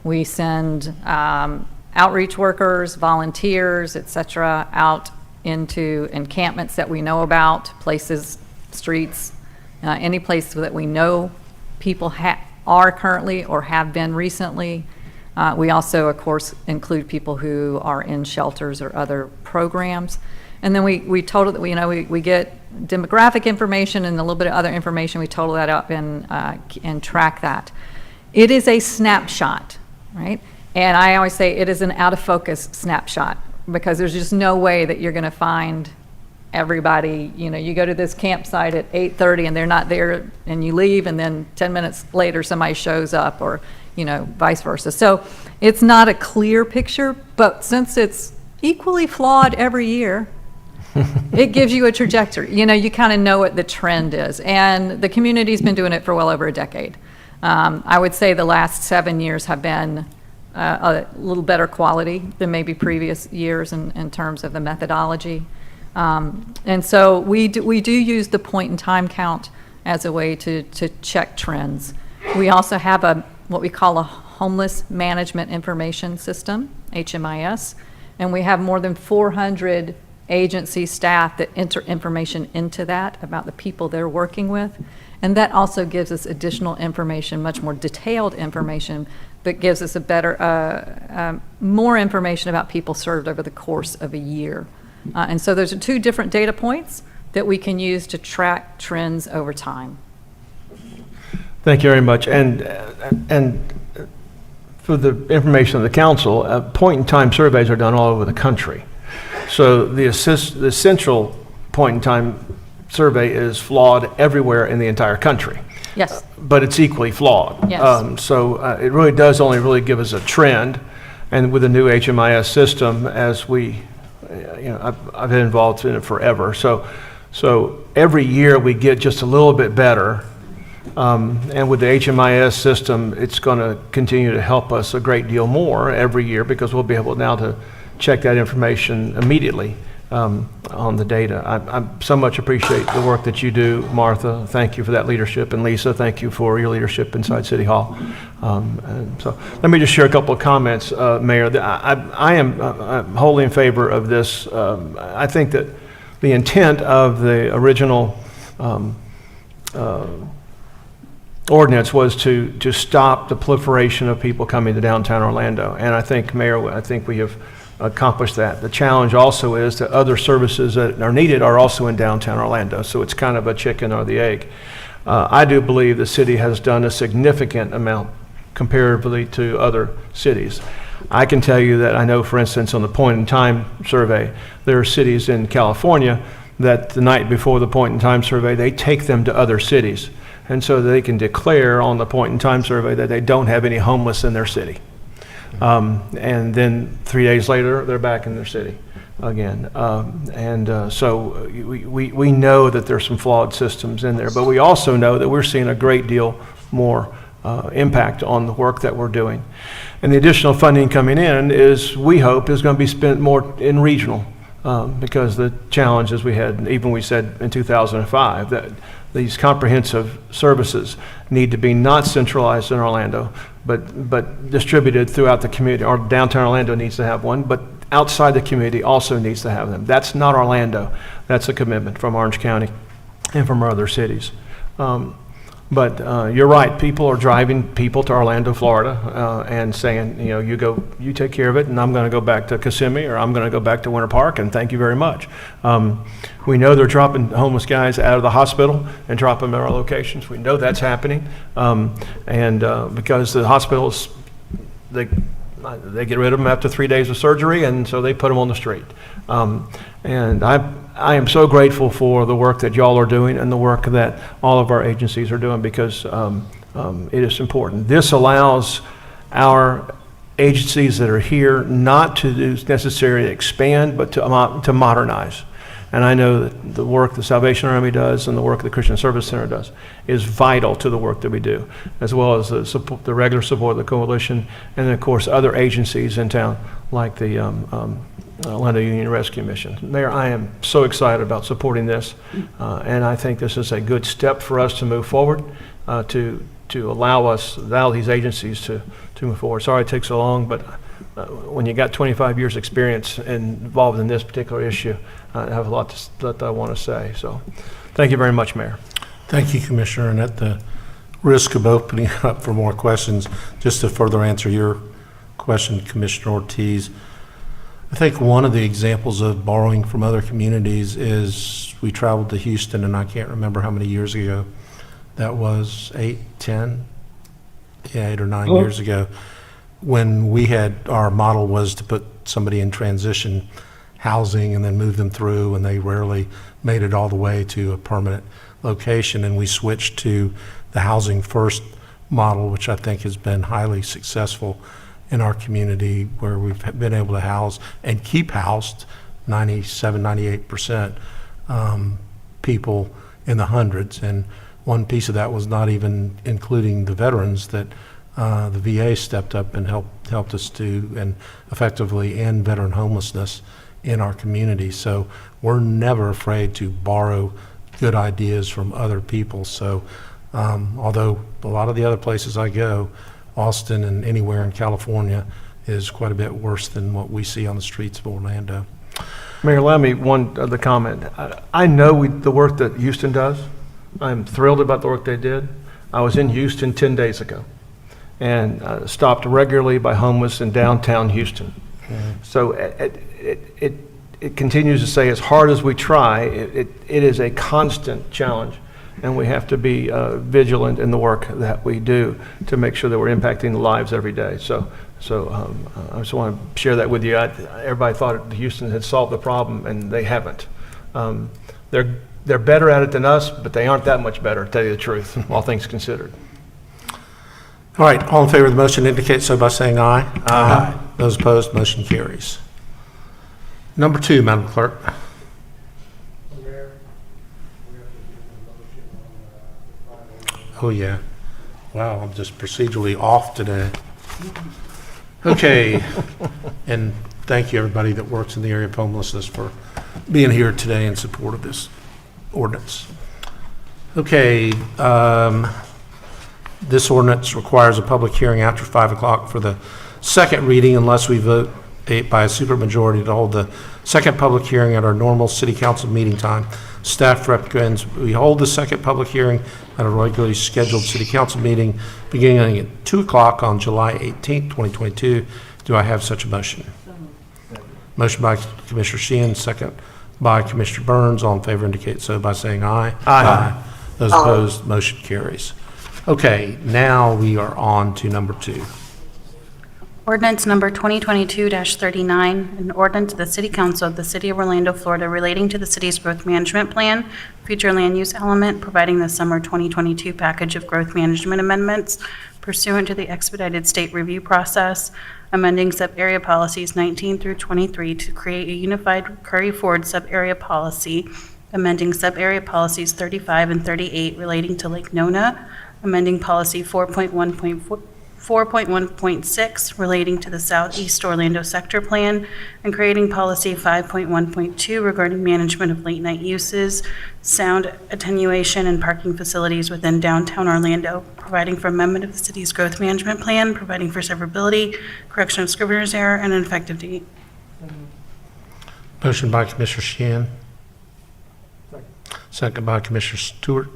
We send outreach workers, volunteers, et cetera, out into encampments that we know about, places, streets, any place that we know people are currently or have been recently. We also, of course, include people who are in shelters or other programs. And then we total that we get demographic information and a little bit of other information. We total that up and track that. It is a snapshot, right? And I always say it is an out of focus snapshot because there's just no way that you're going to find everybody. You go to this campsite at 8:30 and they're not there, and you leave, and then 10 minutes later somebody shows up, or vice versa. So it's not a clear picture, but since it's equally flawed every year, it gives you a trajectory. You kind of know what the trend is. And the community's been doing it for well over a decade. I would say the last 7 years have been a little better quality than maybe previous years in terms of the methodology. And so we do use the point-in-time count as a way to check trends. We also have what we call a homeless management information system, HMIS, And we have more than 400 agency staff that enter information into that about the people they're working with. And that also gives us additional information, much more detailed information, that gives us a better, more information about people served over the course of a year. And so those are two different data points that we can use to track trends over time. Thank you very much. And for the information of the council, point-in-time surveys are done all over the country. So the essential point-in-time survey is flawed everywhere in the entire country. Yes. But it's equally flawed. Yes. So it really does only really give us a trend. And with the new HMIS system, as we, I've been involved in it forever. So every year we get just a little bit better. And with the HMIS system, it's going to continue to help us a great deal more every year, because we'll be able now to check that information immediately on the data. I so much appreciate the work that you do, Martha. Thank you for that leadership. And Lisa, thank you for your leadership inside City Hall. And so let me just share a couple of comments, Mayor. I am wholly in favor of this. I think that the intent of the original ordinance was to stop the proliferation of people coming to downtown Orlando. And I think, Mayor, I think we have accomplished that. The challenge also is that other services that are needed are also in downtown Orlando. So it's kind of a chicken or the egg. I do believe the city has done a significant amount comparatively to other cities. I can tell you that I know, for instance, on the point-in-time survey, there are cities in California that the night before the point-in-time survey, they take them to other cities. And so they can declare on the point-in-time survey that they don't have any homeless in their city. And then 3 days later, they're back in their city again. So we know that there's some flawed systems in there, but we also know that we're seeing a great deal more impact on the work that we're doing. And the additional funding coming in we hope, is going to be spent more in regional, because the challenges we had, even we said in 2005, that these comprehensive services need to be not centralized in Orlando, but distributed throughout the community. Or downtown Orlando needs to have one, but outside the community also needs to have them. That's not Orlando. That's a commitment from Orange County and from our other cities. But you're right. People are driving people to Orlando, Florida, and saying, you take care of it, and I'm going to go back to Kissimmee, or I'm going to go back to Winter Park, and thank you very much. We know they're dropping homeless guys out of the hospital and dropping them at our locations. We know that's happening, because the hospitals, they get rid of them after 3 days of surgery, and so they put them on the street. And I am so grateful for the work that y'all are doing and the work that all of our agencies are doing, because it is important. This allows our agencies that are here not to necessarily expand, but to modernize. And I know that the work the Salvation Army does and the work the Christian Service Center does is vital to the work that we do, as well as the regular support of the coalition, and then, of course, other agencies in town like the Orlando Union Rescue Mission. Mayor, I am so excited about supporting this, and I think this is a good step for us to move forward, to allow these agencies to move forward. Sorry it takes so long, but when you got 25 years experience involved in this particular issue, I have a lot that I want to say. So thank you very much, Mayor. Thank you, Commissioner. And at the risk of opening up for more questions, just to further answer your question, Commissioner Ortiz, I think one of the examples of borrowing from other communities is we traveled to Houston, and I can't remember how many years ago. That was 8 or 9 years ago, when we had, our model was to put somebody in transition housing and then move them through, and they rarely made it all the way to a permanent location. And we switched to the housing first model, which I think has been highly successful in our community, where we've been able to house and keep housed 97-98% people in the hundreds. And one piece of that was not even including the veterans that the VA stepped up and helped us to and effectively end veteran homelessness in our community. So we're never afraid to borrow good ideas from other people. So although a lot of the other places I go, Austin and anywhere in California, is quite a bit worse than what we see on the streets of Orlando. Mayor, allow me one other comment. I know the work that Houston does. I'm thrilled about the work they did. I was in Houston 10 days ago and stopped regularly by homeless in downtown Houston. So it continues to say, as hard as we try, it is a constant challenge, and we have to be vigilant in the work that we do to make sure that we're impacting the lives every day. So I just want to share that with you. Everybody thought Houston had solved the problem, and they haven't. They're better at it than us, but they aren't that much better, to tell you the truth, all things considered. All right, all in favor of the motion indicate so by saying aye. Aye. Those opposed, motion carries. Number 2, Madam Clerk. Oh, yeah. Wow, I'm just procedurally off today. Okay, and thank you, everybody that works in the area of homelessness, for being here today in support of this ordinance. Okay, this ordinance requires a public hearing after 5 o'clock for the second reading unless we vote by a supermajority to hold the second public hearing at our normal city council meeting time. Staff recommends we hold the second public hearing at a regularly scheduled city council meeting beginning at 2 o'clock on July 18th, 2022. Do I have such a motion? Motion by Commissioner Sheehan, second by Commissioner Burns. All in favor indicate so by saying aye. Aye. Those opposed, motion carries. Okay, now we are on to number 2. Ordinance number 2022-39, an ordinance of the City Council of the City of Orlando, Florida, relating to the city's growth management plan, future land use element, providing the summer 2022 package of growth management amendments pursuant to the expedited state review process, amending sub-area policies 19 through 23 to create a unified Curry Ford sub-area policy, amending sub-area policies 35 and 38 relating to Lake Nona, amending policy 4.1.6 relating to the Southeast Orlando Sector Plan, and creating policy 5.1.2 regarding management of late-night uses, sound attenuation, and parking facilities within downtown Orlando, providing for amendment of the city's growth management plan, providing for severability, correction of scrivener's error, and an effective date. Motion by Commissioner Sheehan. Second by Commissioner Stewart.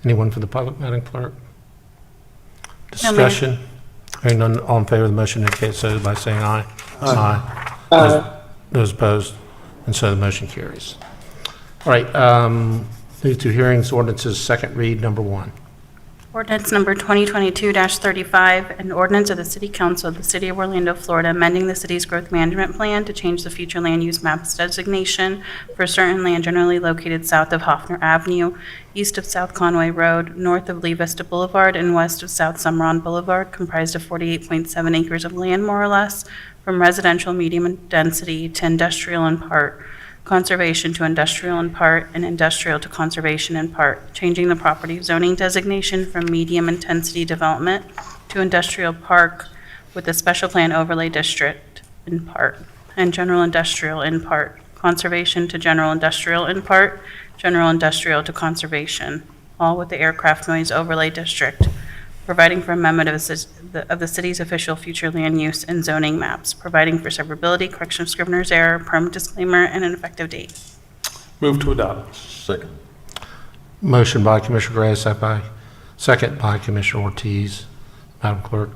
Anyone for the public, Madam Clerk? Discussion? Hearing none, all in favor of the motion indicate so by saying aye. Aye. Those opposed, and so the motion carries. All right, move to hearings, ordinances, second read, number 1. Ordinance number 2022-35, an ordinance of the City Council of the City of Orlando, Florida, amending the city's growth management plan to change the future land use maps designation for certain land generally located south of Hoffner Avenue, east of South Conway Road, north of Lee Vista Boulevard, and west of South Summeron Boulevard, comprised of 48.7 acres of land, more or less, from residential medium density to industrial in part, conservation to industrial in part, and industrial to conservation in part, changing the property zoning designation from medium intensity development to industrial park with a special plan overlay district in part, and general industrial in part, conservation to general industrial in part, general industrial to conservation, all with the aircraft noise overlay district, providing for amendment of the city's official future land use and zoning maps, providing for severability, correction of scrivener's error, permanent disclaimer, and an effective date. Move to adopt. Second. Motion by Commissioner Gray, second by Commissioner Ortiz. Madam Clerk?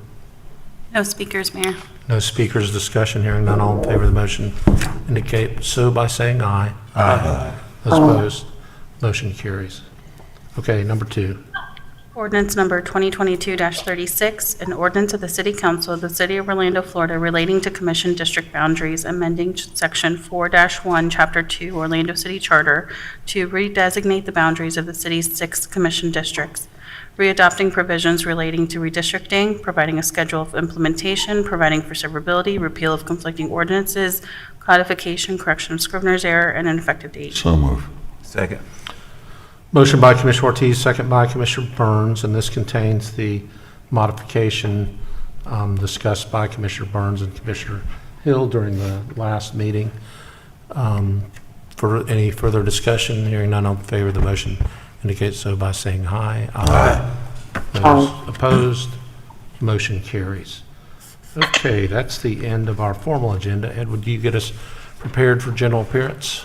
No speakers, Mayor. No speakers, discussion, hearing none, all in favor of the motion indicate so by saying aye. Aye. Those opposed, motion carries. Okay, number 2. Ordinance number 2022-36, an ordinance of the City Council of the City of Orlando, Florida, relating to commission district boundaries, amending section 4-1, chapter 2, Orlando City Charter, to redesignate the boundaries of the city's 6 commission districts, readopting provisions relating to redistricting, providing a schedule of implementation, providing for severability, repeal of conflicting ordinances, codification, correction of scrivener's error, and an effective date. So move. Second. Motion by Commissioner Ortiz, second by Commissioner Burns, and this contains the modification discussed by Commissioner Burns and Commissioner Hill during the last meeting. For any further discussion, hearing none, all in favor of the motion indicate so by saying aye. Aye. Those opposed, motion carries. Okay, that's the end of our formal agenda. Ed, would you get us prepared for general appearance?